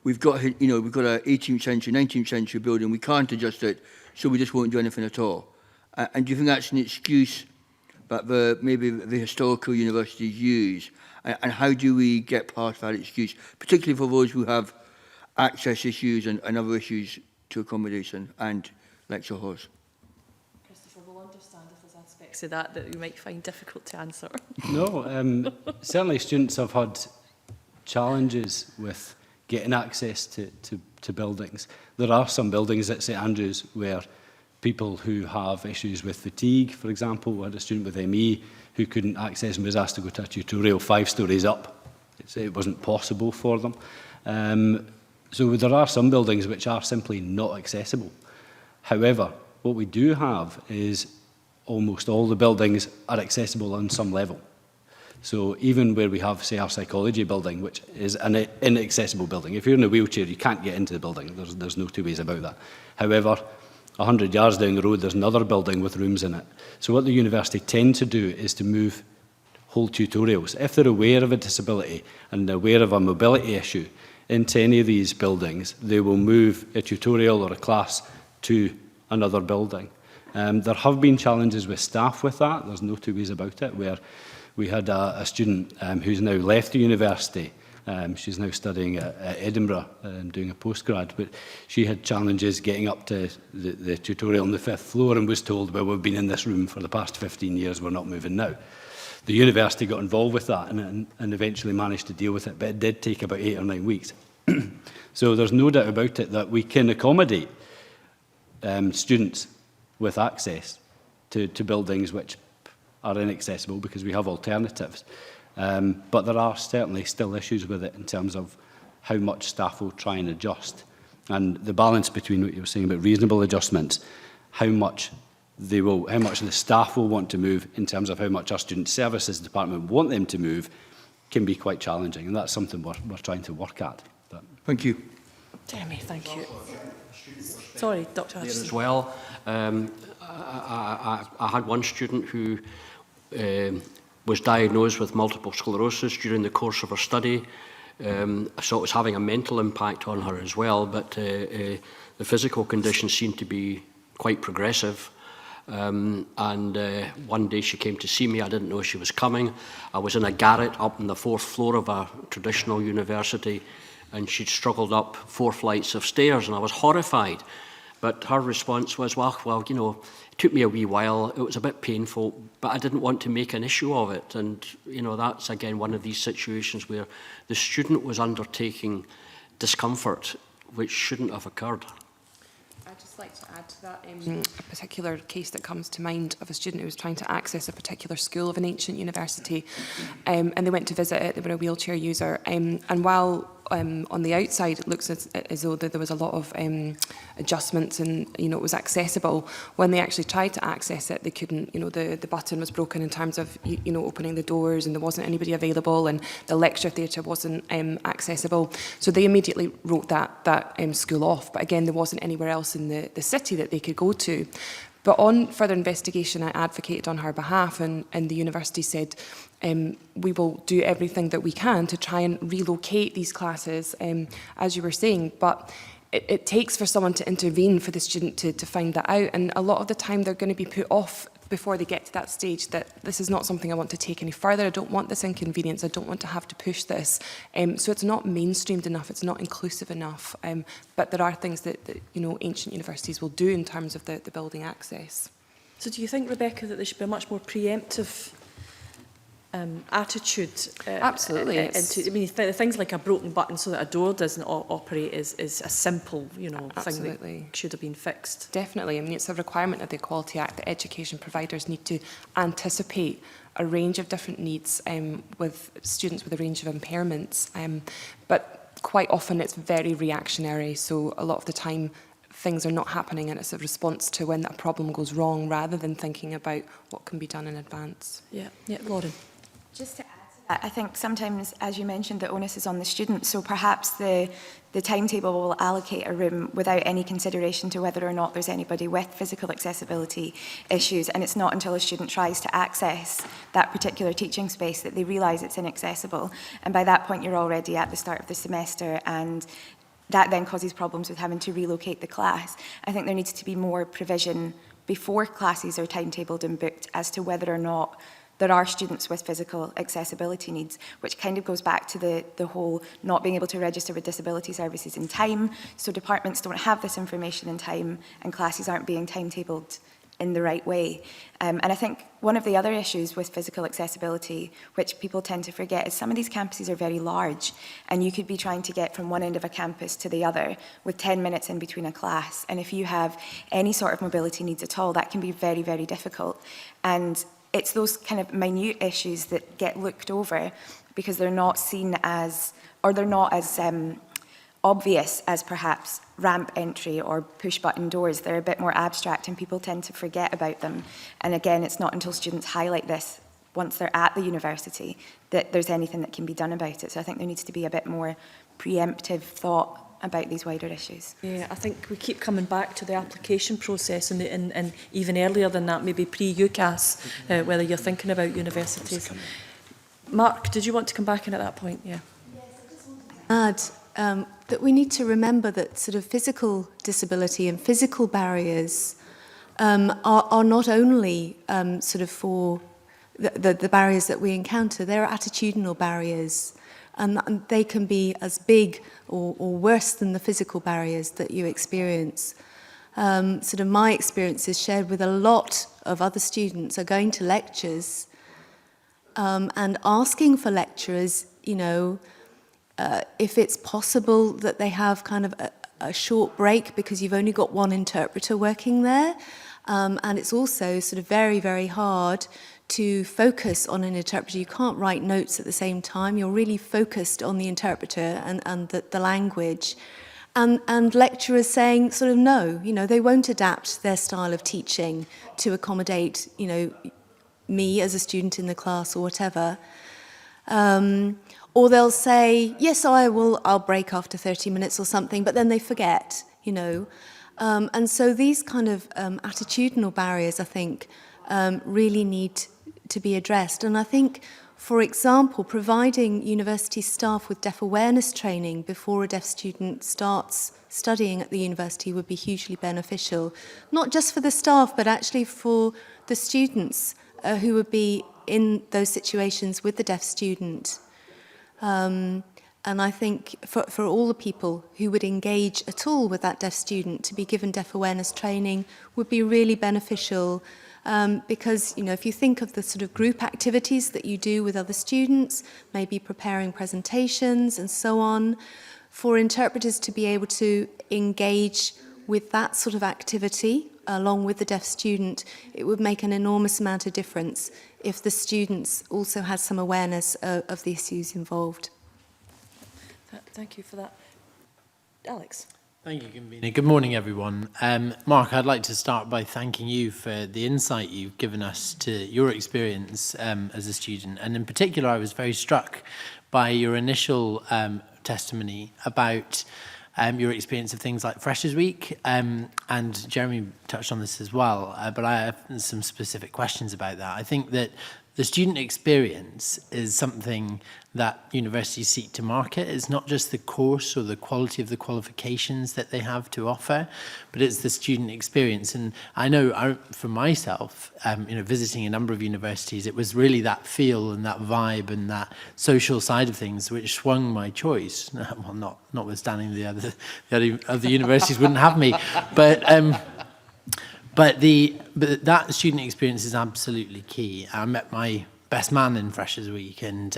we've got an 18th century, 19th century building, we can't adjust it, so we just won't do anything at all? And do you think that's an excuse that maybe the historical universities use? And how do we get past that excuse, particularly for those who have access issues and other issues to accommodation and lecture halls? Christopher will understand if there's aspects of that you might find difficult to answer. No, certainly students have had challenges with getting access to buildings. There are some buildings at St Andrews where people who have issues with fatigue, for example, we had a student with ME who couldn't access and was asked to go to a tutorial 5 stories up. It wasn't possible for them. So there are some buildings which are simply not accessible. However, what we do have is almost all the buildings are accessible on some level. So even where we have, say, our psychology building, which is an inaccessible building, if you're in a wheelchair, you can't get into the building. There's no two ways about that. However, 100 yards down the road, there's another building with rooms in it. So what the university tend to do is to hold tutorials. If they're aware of a disability and aware of a mobility issue into any of these buildings, they will move a tutorial or a class to another building. There have been challenges with staff with that. There's no two ways about it, where we had a student who's now left the university. She's now studying at Edinburgh and doing a postgrad, but she had challenges getting up to the tutorial on the 5th floor and was told, well, we've been in this room for the past 15 years, we're not moving now. The university got involved with that and eventually managed to deal with it, but it did take about 8 or 9 weeks. So there's no doubt about it that we can accommodate students with access to buildings which are inaccessible because we have alternatives. But there are certainly still issues with it in terms of how much staff will try and adjust. And the balance between what you were saying about reasonable adjustments, how much the staff will want to move in terms of how much our student services department want them to move can be quite challenging. And that's something we're trying to work at. But Thank you. Jeremy, thank you. Sorry, Dr. Hutchison. As well, I had one student who was diagnosed with multiple sclerosis during the course of her study. So it was having a mental impact on her as well, but the physical condition seemed to be quite progressive. One day she came to see me. I didn't know she was coming. I was in a garret up on the 4th floor of a traditional university, and she'd struggled up 4 flights of stairs, and I was horrified. But her response was, well, you know, it took me a wee while. It was a bit painful, but I didn't want to make an issue of it. And, you know, that's, again, one of these situations where the student was undertaking discomfort, which shouldn't have occurred. I'd just like to add to that a particular case that comes to mind of a student who was trying to access a particular school of an ancient university, and they went to visit it. They were a wheelchair user, and while on the outside it looks as though there was a lot of adjustments and, you know, it was accessible, when they actually tried to access it, they couldn't. You know, the button was broken in terms of, you know, opening the doors, and there wasn't anybody available, and the lecture theatre wasn't accessible. So they immediately wrote that school off. But again, there wasn't anywhere else in the city that they could go to. But on further investigation, I advocated on her behalf, and the university said, we will do everything that we can to try and relocate these classes, as you were saying. But it takes for someone to intervene for the student to find that out. And a lot of the time they're going to be put off before they get to that stage that this is not something I want to take any further. I don't want this inconvenience. I don't want to have to push this. So it's not mainstreamed enough. It's not inclusive enough. But there are things that you know, ancient universities will do in terms of the building access. So do you think, Rebecca, that there should be a much more preemptive attitude? Absolutely. Into, I mean, things like a broken button so that a door doesn't operate is a simple, you know, Absolutely. thing that should have been fixed. Definitely. I mean, it's a requirement of the Equality Act that education providers need to anticipate a range of different needs with students with a range of impairments. But quite often it's very reactionary. So a lot of the time things are not happening, and it's a response to when that problem goes wrong rather than thinking about what can be done in advance. Yeah, Lauren. Just to add to that, I think sometimes, as you mentioned, the onus is on the student. So perhaps the timetable will allocate a room without any consideration to whether or not there's anybody with physical accessibility issues. And it's not until a student tries to access that particular teaching space that they realise it's inaccessible. And by that point, you're already at the start of the semester, and that then causes problems with having to relocate the class. I think there needs to be more provision before classes are timetabled and booked as to whether or not there are students with physical accessibility needs, which kind of goes back to the whole not being able to register with disability services in time. So departments don't have this information in time, and classes aren't being timetabled in the right way. And I think one of the other issues with physical accessibility, which people tend to forget, is some of these campuses are very large, and you could be trying to get from one end of a campus to the other with 10 minutes in between a class. And if you have any sort of mobility needs at all, that can be very, very difficult. And it's those kind of minute issues that get looked over because they're not seen as, or they're not as obvious as perhaps ramp entry or push button doors. They're a bit more abstract and people tend to forget about them. And again, it's not until students highlight this once they're at the university that there's anything that can be done about it. So I think there needs to be a bit more preemptive thought about these wider issues. Yeah, I think we keep coming back to the application process and even earlier than that, maybe pre-UCAS, whether you're thinking about universities. Mark, did you want to come back in at that point? Yeah. Yes, I just wanted to add that we need to remember that sort of physical disability and physical barriers are not only sort of for the barriers that we encounter, there are attitudinal barriers, and they can be as big or worse than the physical barriers that you experience. Sort of my experience is shared with a lot of other students are going to lectures and asking for lecturers, you know, if it's possible that they have kind of a short break because you've only got one interpreter working there. And it's also sort of very, very hard to focus on an interpreter. You can't write notes at the same time. You're really focused on the interpreter and the language. And lecturers saying sort of no, they won't adapt their style of teaching to accommodate, me as a student in the class or whatever. Or they'll say, yes, I'll break after 30 minutes or something, but then they forget, And so these kind of attitudinal barriers, I think, really need to be addressed. And I think, for example, providing university staff with deaf awareness training before a deaf student starts studying at the university would be hugely beneficial, not just for the staff, but actually for the students who would be in those situations with the deaf student. And I think for all the people who would engage at all with that deaf student, to be given deaf awareness training would be really beneficial. Because, if you think of the sort of group activities that you do with other students, maybe preparing presentations and so on, for interpreters to be able to engage with that sort of activity along with the deaf student, it would make an enormous amount of difference if the students also had some awareness of the issues involved. Thank you for that. Alex. Thank you, Convener. Good morning, everyone. Mark, I'd like to start by thanking you for the insight you've given us to your experience as a student. And in particular, I was very struck by your initial testimony about your experience of things like Freshers Week. And Jeremy touched on this as well, but I have some specific questions about that. I think that the student experience is something that universities seek to market. It's not just the course or the quality of the qualifications that they have to offer, but it's the student experience. And I know for myself, visiting a number of universities, it was really that feel and that vibe and that social side of things which swung my choice. Well, notwithstanding the other universities wouldn't have me, but that student experience is absolutely key. I met my best man in Freshers Week, and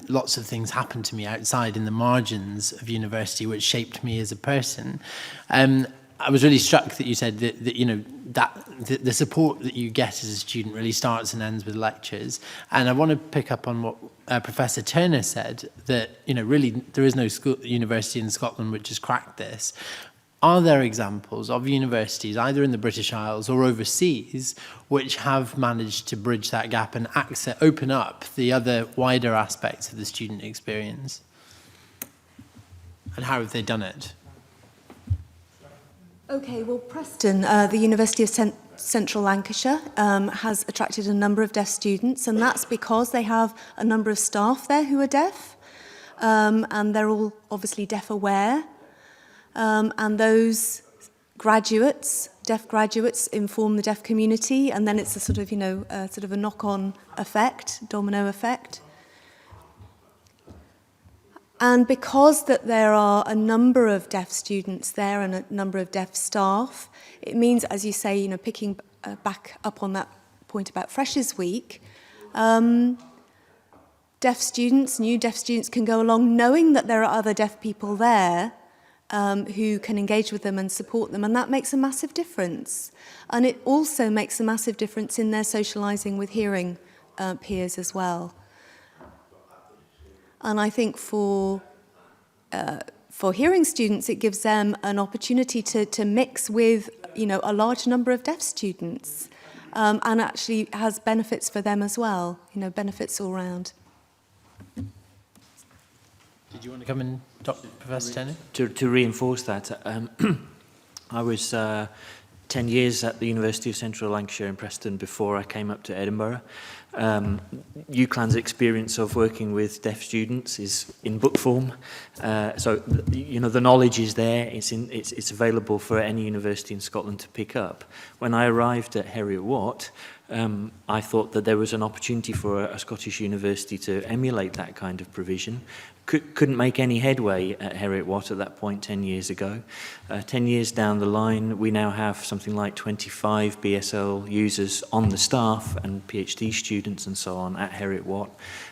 lots of things happened to me outside in the margins of university which shaped me as a person. I was really struck that you said that the support that you get as a student really starts and ends with lectures. And I want to pick up on what Professor Turner said, that really there is no university in Scotland which has cracked this. Are there examples of universities, either in the British Isles or overseas, which have managed to bridge that gap and open up the other wider aspects of the student experience? And how have they done it? Okay, well, Preston, the University of Central Lancashire, has attracted a number of deaf students, and that's because they have a number of staff there who are deaf, and they're all obviously deaf aware. And those graduates, deaf graduates, inform the deaf community, and then it's a sort of, a knock-on effect, domino effect. And because that there are a number of deaf students there and a number of deaf staff, it means, as you say, picking back up on that point about Freshers Week, new deaf students can go along knowing that there are other deaf people there, who can engage with them and support them, and that makes a massive difference. And it also makes a massive difference in their socialising with hearing peers as well. And I think for hearing students, it gives them an opportunity to mix with, a large number of deaf students, and actually has benefits for them as well, benefits all round. Did you want to come in, Professor Turner? To reinforce that, I was 10 years at the University of Central Lancashire in Preston before I came up to Edinburgh. UCLAN's experience of working with deaf students is in book form, so the knowledge is there. It's available for any university in Scotland to pick up. When I arrived at Heriot-Watt, I thought that there was an opportunity for a Scottish university to emulate that kind of provision. Couldn't make any headway at Heriot-Watt at that point 10 years ago. 10 years down the line, we now have something like 25 BSL users on the staff and PhD students and so on at Heriot-Watt.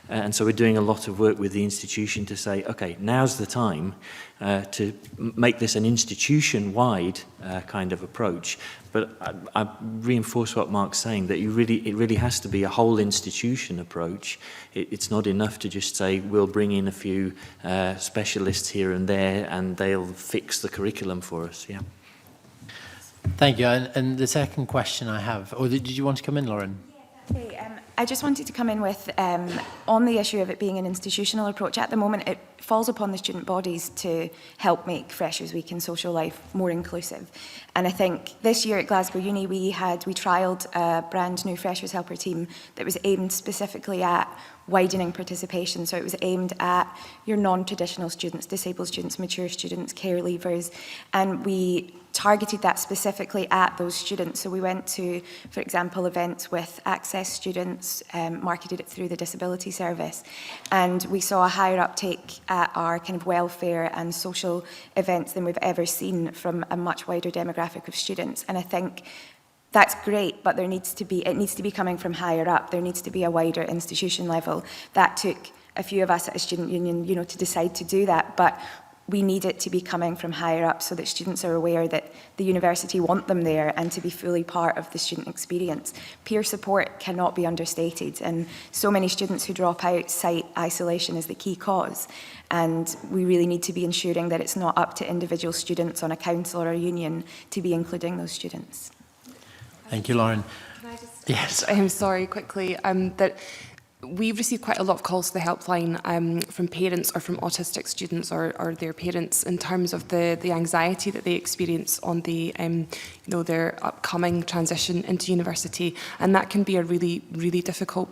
And so we're doing a lot of work with the institution to say, okay, now's the time to make this an institution-wide kind of approach. But I reinforce what Mark's saying, that it really has to be a whole institution approach. It's not enough to just say, we'll bring in a few specialists here and there and they'll fix the curriculum for us. Yeah. Thank you. And the second question I have, or did you want to come in, Lauren? Okay, I just wanted to come in with, on the issue of it being an institutional approach, at the moment it falls upon the student bodies to help make Freshers Week and social life more inclusive. And I think this year at Glasgow Uni we trialled a brand new Freshers Helper team that was aimed specifically at widening participation. So it was aimed at your non-traditional students, disabled students, mature students, care leavers, and we targeted that specifically at those students. So we went to, for example, events with access students, marketed it through the disability service, and we saw a higher uptake at our kind of welfare and social events than we've ever seen from a much wider demographic of students. And I think that's great, but it needs to be coming from higher up. There needs to be a wider institution level. That took a few of us at a student union, to decide to do that, but we need it to be coming from higher up so that students are aware that the university want them there and to be fully part of the student experience. Peer support cannot be understated, and so many students who drop out cite isolation as the key cause, and we really need to be ensuring that it's not up to individual students on a council or a union to be including those students. Thank you, Lauren. Can I just Yes. I'm sorry, quickly, that we've received quite a lot of calls to the helpline from parents or from autistic students or their parents in terms of the anxiety that they experience on the their upcoming transition into university, and that can be a really, really difficult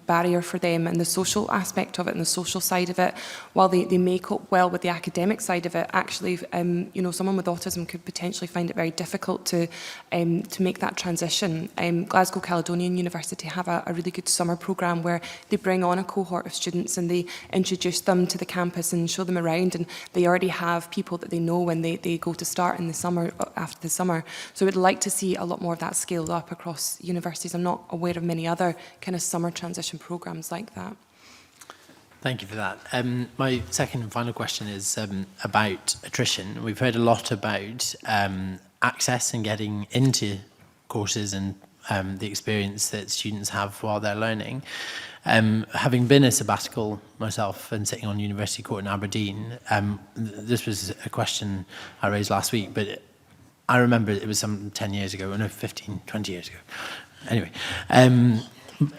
barrier for them, and the social aspect of it and the social side of it. While they may cope well with the academic side of it, actually someone with autism could potentially find it very difficult to make that transition. Glasgow Caledonian University have a really good summer programme where they bring on a cohort of students and they introduce them to the campus and show them around, and they already have people that they know when they go to start in the summer, after the summer. So we'd like to see a lot more of that scaled up across universities. I'm not aware of many other kind of summer transition programmes like that. Thank you for that. My second and final question is about attrition. We've heard a lot about access and getting into courses and the experience that students have while they're learning. Having been a sabbatical myself and sitting on University Court in Aberdeen, this was a question I raised last week, but I remember it was some 10 years ago, no, 15, 20 years ago. Anyway,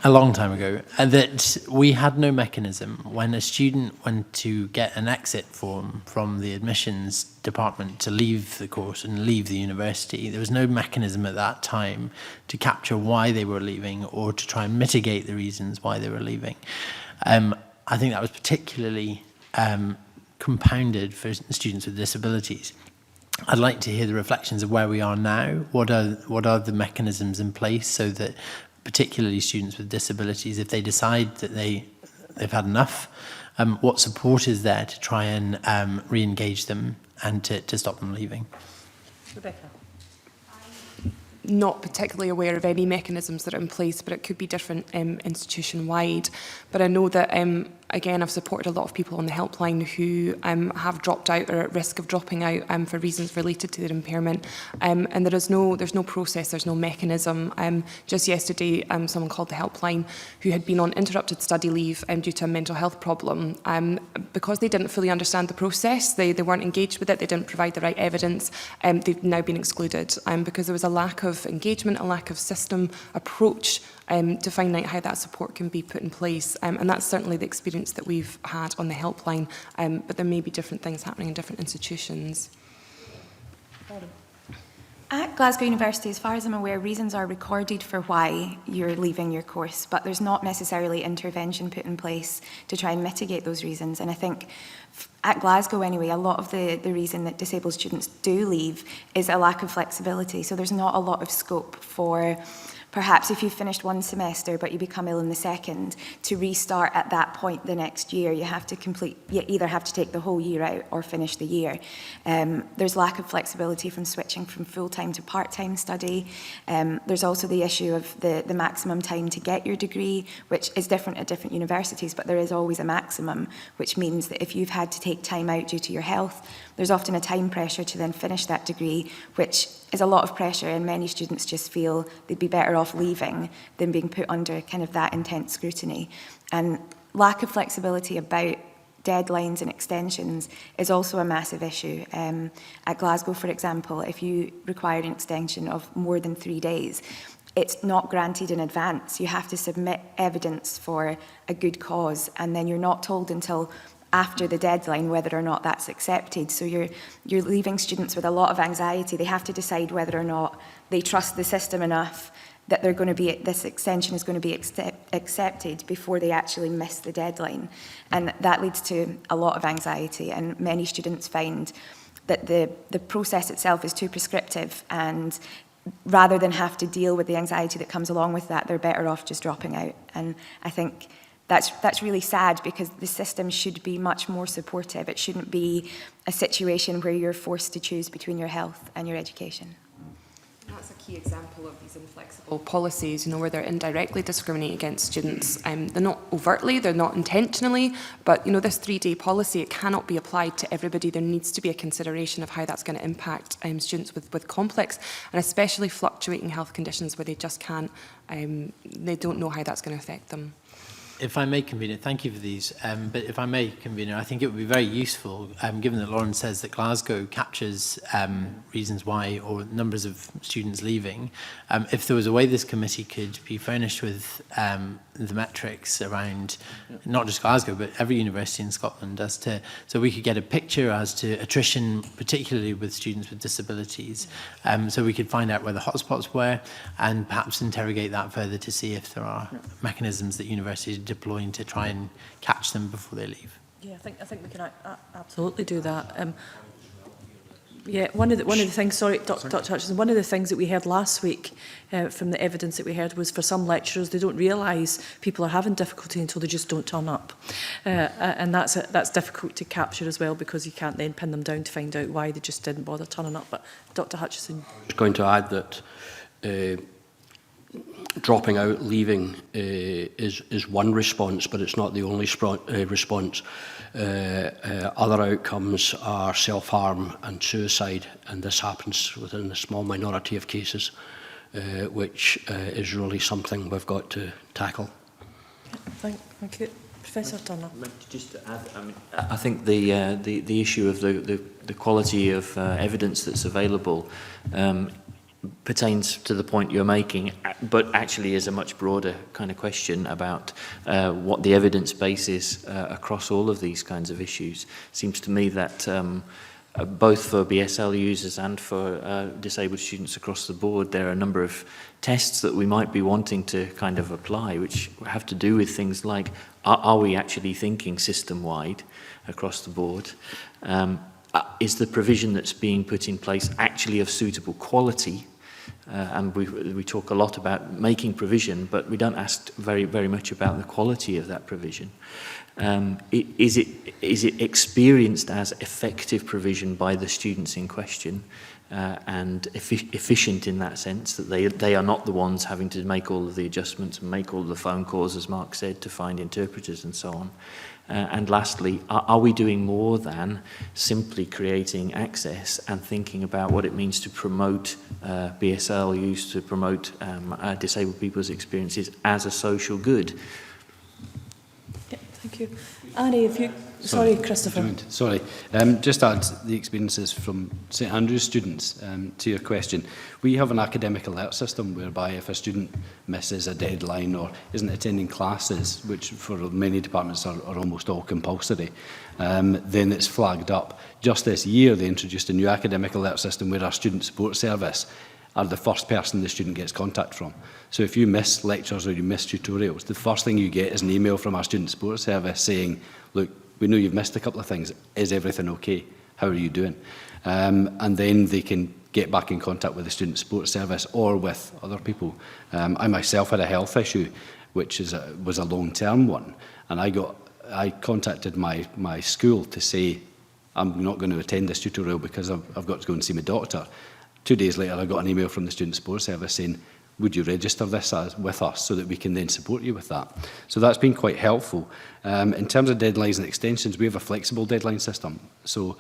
a long time ago, that we had no mechanism when a student went to get an exit form from the admissions department to leave the course and leave the university. There was no mechanism at that time to capture why they were leaving or to try and mitigate the reasons why they were leaving. I think that was particularly compounded for students with disabilities. I'd like to hear the reflections of where we are now. What are the mechanisms in place so that particularly students with disabilities, if they decide that they've had enough, what support is there to try and re-engage them and to stop them leaving? Rebecca. Not particularly aware of any mechanisms that are in place, but it could be different institution-wide. But I know that, again, I've supported a lot of people on the helpline who have dropped out or are at risk of dropping out for reasons related to their impairment. And there's no process, there's no mechanism. Just yesterday, someone called the helpline who had been on interrupted study leave due to a mental health problem. Because they didn't fully understand the process, they weren't engaged with it, they didn't provide the right evidence, they've now been excluded because there was a lack of engagement, a lack of system approach to find out how that support can be put in place. And that's certainly the experience that we've had on the helpline, but there may be different things happening in different institutions. At Glasgow University, as far as I'm aware, reasons are recorded for why you're leaving your course, but there's not necessarily intervention put in place to try and mitigate those reasons. And I think at Glasgow anyway, a lot of the reason that disabled students do leave is a lack of flexibility. So there's not a lot of scope for perhaps if you've finished one semester but you become ill in the second, to restart at that point the next year, you either have to take the whole year out or finish the year. There's lack of flexibility from switching from full-time to part-time study. There's also the issue of the maximum time to get your degree, which is different at different universities, but there is always a maximum, which means that if you've had to take time out due to your health, there's often a time pressure to then finish that degree, which is a lot of pressure, and many students just feel they'd be better off leaving than being put under kind of that intense scrutiny. And lack of flexibility about deadlines and extensions is also a massive issue. At Glasgow, for example, if you require an extension of more than 3 days, it's not granted in advance. You have to submit evidence for a good cause, and then you're not told until after the deadline whether or not that's accepted. So you're leaving students with a lot of anxiety. They have to decide whether or not they trust the system enough that this extension is going to be accepted before they actually miss the deadline. And that leads to a lot of anxiety, and many students find that the process itself is too prescriptive, and rather than have to deal with the anxiety that comes along with that, they're better off just dropping out. And I think that's really sad, because the system should be much more supportive. It shouldn't be a situation where you're forced to choose between your health and your education. That's a key example of these inflexible policies, where they're indirectly discriminating against students. They're not overtly, they're not intentionally, but this 3-day policy, it cannot be applied to everybody. There needs to be a consideration of how that's going to impact students with complex and especially fluctuating health conditions where they just can't, they don't know how that's going to affect them. If I may, Convener, thank you for these, but if I may, Convener, I think it would be very useful, given that Lauren says that Glasgow captures reasons why, or numbers of students leaving, if there was a way this committee could be furnished with the metrics around not just Glasgow, but every university in Scotland, so we could get a picture as to attrition, particularly with students with disabilities, so we could find out where the hotspots were, and perhaps interrogate that further to see if there are mechanisms that universities are deploying to try and catch them before they leave. Yeah, I think we can absolutely do that. Yeah, one of the things, sorry, Dr. Hutchinson, one of the things that we heard last week from the evidence that we heard was for some lecturers, they don't realise people are having difficulty until they just don't turn up. And that's difficult to capture as well, because you can't then pin them down to find out why they just didn't bother turning up. But Dr. Hutchinson. I was going to add that dropping out, leaving is one response, but it's not the only response. Other outcomes are self-harm and suicide, and this happens within a small minority of cases, which is really something we've got to tackle. Thank you. Professor Turner. Just to add, I think the issue of the quality of evidence that's available pertains to the point you're making, but actually is a much broader kind of question about what the evidence base is across all of these kinds of issues. Seems to me that both for BSL users and for disabled students across the board, there are a number of tests that we might be wanting to kind of apply, which have to do with things like, are we actually thinking system-wide across the board? Is the provision that's being put in place actually of suitable quality? And we talk a lot about making provision, but we don't ask very, very much about the quality of that provision. Is it experienced as effective provision by the students in question, and efficient in that sense, that they are not the ones having to make all of the adjustments and make all of the phone calls, as Mark said, to find interpreters and so on? And lastly, are we doing more than simply creating access and thinking about what it means to promote BSL use, to promote disabled people's experiences as a social good? Yeah, thank you. Annie, if you... Sorry, Christopher. Sorry. Just add the experiences from St Andrews students to your question. We have an academic alert system whereby if a student misses a deadline or isn't attending classes, which for many departments are almost all compulsory, then it's flagged up. Just this year they introduced a new academic alert system where our student support service are the first person the student gets contact from. So if you miss lectures or you miss tutorials, the first thing you get is an email from our student support service saying, look, we know you've missed a couple of things. Is everything okay? How are you doing? And then they can get back in contact with the Student Support Service or with other people. I myself had a health issue, which was a long-term one, and I contacted my school to say, I'm not going to attend this tutorial because I've got to go and see my doctor. 2 days later, I got an email from the Student Support Service saying, would you register this with us so that we can then support you with that? So that's been quite helpful. In terms of deadlines and extensions, we have a flexible deadline system. So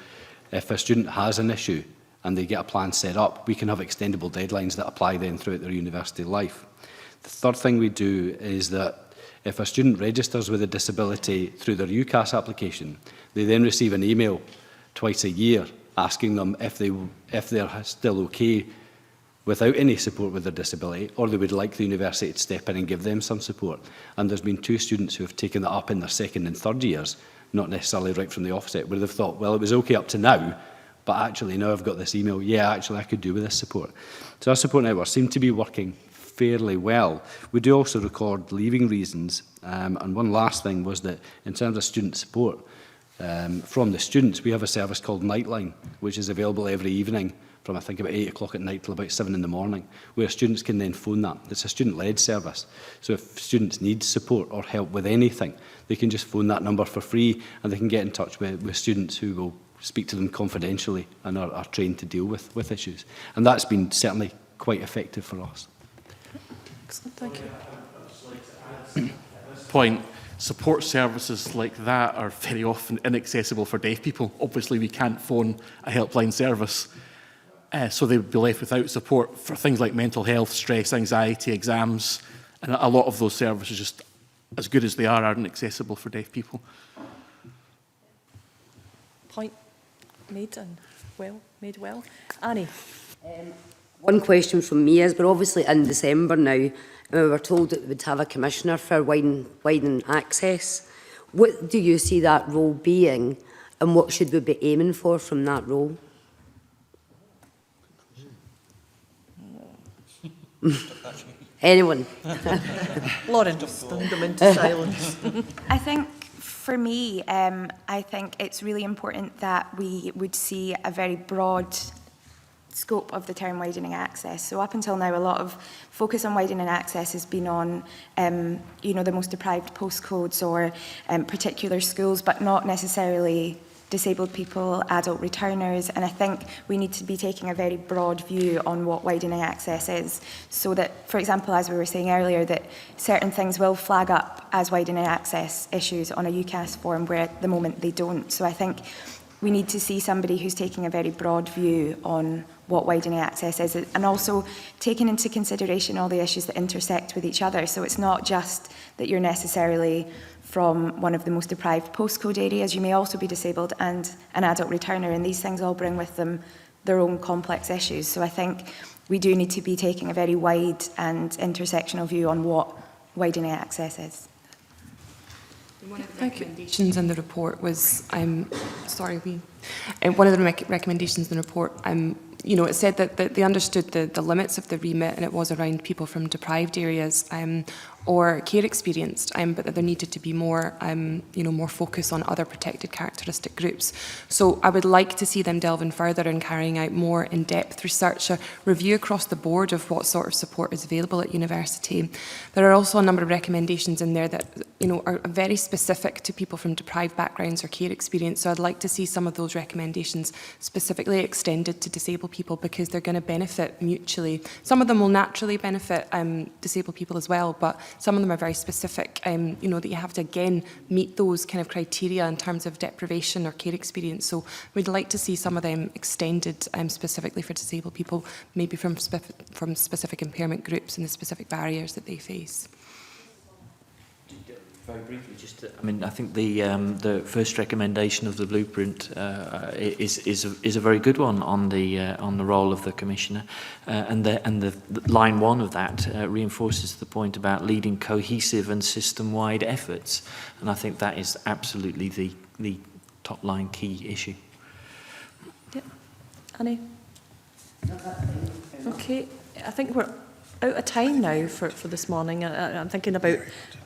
if a student has an issue and they get a plan set up, we can have extendable deadlines that apply then throughout their university life. The third thing we do is that if a student registers with a disability through their UCAS application, they then receive an email twice a year asking them if they're still okay without any support with their disability, or they would like the university to step in and give them some support. And there's been 2 students who have taken that up in their 2nd and 3rd years, not necessarily right from the offset, where they've thought, well, it was okay up to now, but actually now I've got this email, yeah, actually I could do with this support. So our support network seems to be working fairly well. We do also record leaving reasons, and one last thing was that in terms of student support, from the students, we have a service called Nightline, which is available every evening from I think about 8 o'clock at night till about 7 in the morning, where students can then phone that. It's a student-led service. So if students need support or help with anything, they can just phone that number for free and they can get in touch with students who will speak to them confidentially and are trained to deal with issues. And that's been certainly quite effective for us. Excellent, thank you. Point. Support services like that are very often inaccessible for deaf people. Obviously, we can't phone a helpline service. So they would be left without support for things like mental health, stress, anxiety, exams, and a lot of those services, just as good as they are, aren't accessible for deaf people. Point made and made well. Annie. One question from me is, we're obviously in December now, and we were told that we would have a commissioner for widening access. What do you see that role being, and what should we be aiming for from that role? Anyone? Lauren. Just stunned them into silence. I think for me, I think it's really important that we would see a very broad scope of the term widening access. So up until now, a lot of focus on widening access has been on, the most deprived postcodes or particular schools, but not necessarily disabled people, adult returners, and I think we need to be taking a very broad view on what widening access is, so that, for example, as we were saying earlier, that certain things will flag up as widening access issues on a UCAS form where at the moment they don't. So I think we need to see somebody who's taking a very broad view on what widening access is, and also taking into consideration all the issues that intersect with each other. So it's not just that you're necessarily from one of the most deprived postcode areas, you may also be disabled and an adult returner, and these things all bring with them their own complex issues. So I think we do need to be taking a very wide and intersectional view on what widening access is. One of the recommendations in the report was, one of the recommendations in the report, it said that they understood the limits of the remit, and it was around people from deprived areas or care experienced, but that there needed to be more, more focus on other protected characteristic groups. So I would like to see them delving further and carrying out more in-depth research, a review across the board of what sort of support is available at university. There are also a number of recommendations in there that are very specific to people from deprived backgrounds or care experience. So I'd like to see some of those recommendations specifically extended to disabled people, because they're going to benefit mutually. Some of them will naturally benefit disabled people as well, but some of them are very specific, that you have to, again, meet those kind of criteria in terms of deprivation or care experience. So we'd like to see some of them extended specifically for disabled people, maybe from specific impairment groups and the specific barriers that they face. Very briefly, I think the first recommendation of the blueprint is a very good one on the role of the commissioner, and the line 1 of that reinforces the point about leading cohesive and system-wide efforts, and I think that is absolutely the top line key issue. Yeah, Annie. Okay, I think we're out of time now for this morning. I'm thinking about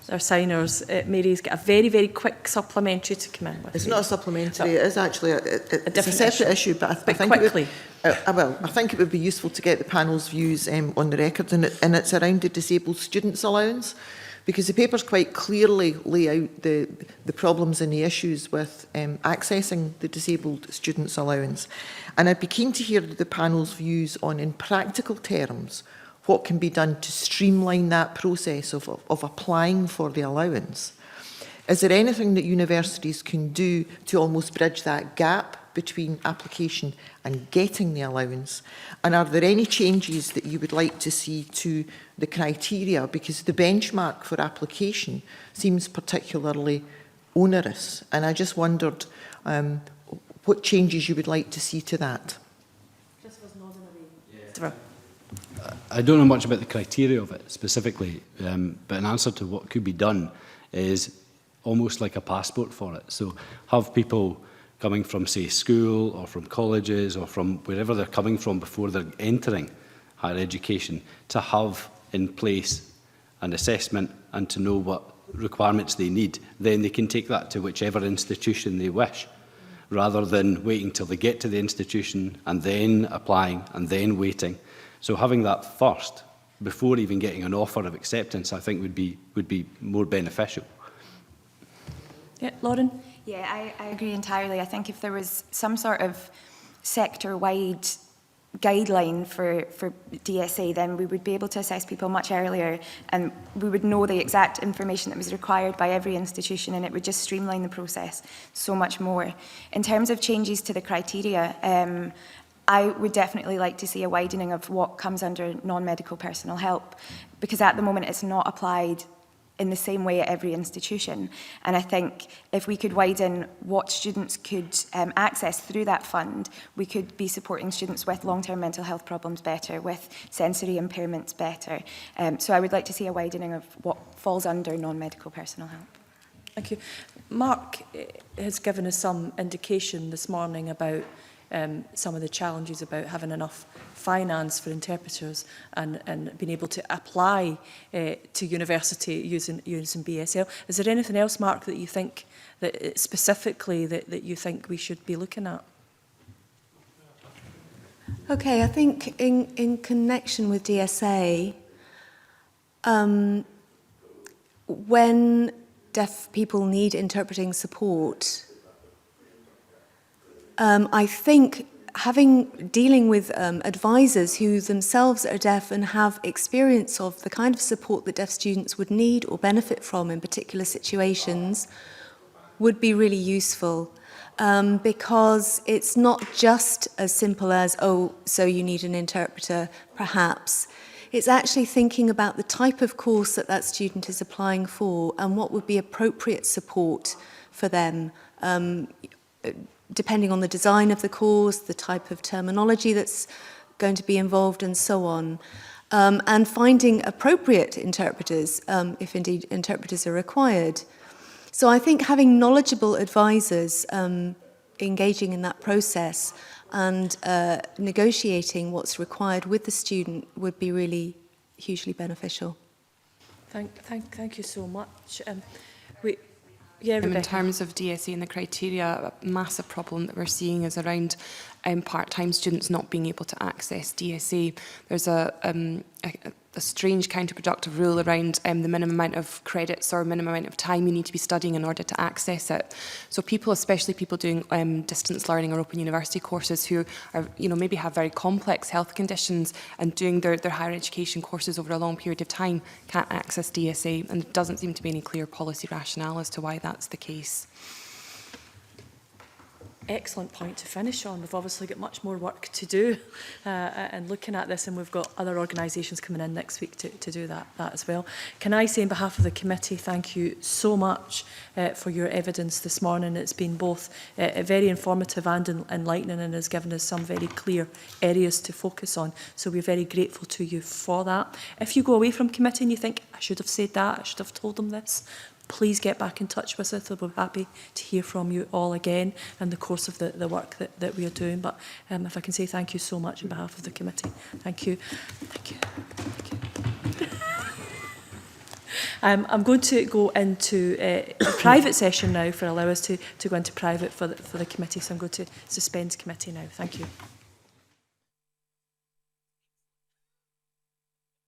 our signers. Mary's got a very, very quick supplementary to come in with. It's not a supplementary, it is actually it's a separate issue, but I think quickly. I think it would be useful to get the panel's views on the record, and it's around the disabled students allowance, because the papers quite clearly lay out the problems and the issues with accessing the disabled students allowance. And I'd be keen to hear the panel's views on, in practical terms, what can be done to streamline that process of applying for the allowance. Is there anything that universities can do to almost bridge that gap between application and getting the allowance? And are there any changes that you would like to see to the criteria? Because the benchmark for application seems particularly onerous. And I just wondered what changes you would like to see to that. I don't know much about the criteria of it specifically, but an answer to what could be done is almost like a passport for it. So have people coming from, say, school or from colleges or from wherever they're coming from before they're entering higher education, to have in place an assessment and to know what requirements they need. Then they can take that to whichever institution they wish, rather than waiting till they get to the institution and then applying and then waiting. So having that first, before even getting an offer of acceptance, I think would be more beneficial. Yeah, Lauren? Yeah, I agree entirely. I think if there was some sort of sector-wide guideline for DSA, then we would be able to assess people much earlier, and we would know the exact information that was required by every institution, and it would just streamline the process so much more. In terms of changes to the criteria, I would definitely like to see a widening of what comes under non-medical personal help, because at the moment it's not applied in the same way at every institution. And I think if we could widen what students could access through that fund, we could be supporting students with long-term mental health problems better, with sensory impairments better. So I would like to see a widening of what falls under non-medical personal help. Thank you. Mark has given us some indication this morning about some of the challenges about having enough finance for interpreters and being able to apply to university using BSL. Is there anything else, Mark, that you think that specifically that you think we should be looking at? Okay, I think in connection with DSA, when deaf people need interpreting support, I think dealing with advisors who themselves are deaf and have experience of the kind of support that deaf students would need or benefit from in particular situations would be really useful, because it's not just as simple as, oh, so you need an interpreter, perhaps. It's actually thinking about the type of course that student is applying for and what would be appropriate support for them, depending on the design of the course, the type of terminology that's going to be involved, and so on. And finding appropriate interpreters, if indeed interpreters are required. So I think having knowledgeable advisors engaging in that process and negotiating what's required with the student would be really hugely beneficial. Thank you so much. In terms of DSA and the criteria, a massive problem that we're seeing is around part-time students not being able to access DSA. There's a strange counterproductive rule around the minimum amount of credits or minimum amount of time you need to be studying in order to access it. So people, especially people doing distance learning or open university courses who are, maybe have very complex health conditions and doing their higher education courses over a long period of time, can't access DSA, and there doesn't seem to be any clear policy rationale as to why that's the case. Excellent point to finish on. We've obviously got much more work to do and looking at this, and we've got other organisations coming in next week to do that as well. Can I say on behalf of the committee, thank you so much for your evidence this morning. It's been both very informative and enlightening, and has given us some very clear areas to focus on. So we're very grateful to you for that. If you go away from committee and you think, I should have said that, I should have told them this, please get back in touch with us. We'll be happy to hear from you all again in the course of the work that we are doing. But if I can say thank you so much on behalf of the committee. Thank you. Thank you. Thank you. I'm going to go into a private session now for allow us to go into private for the committee. So I'm going to suspend committee now. Thank you.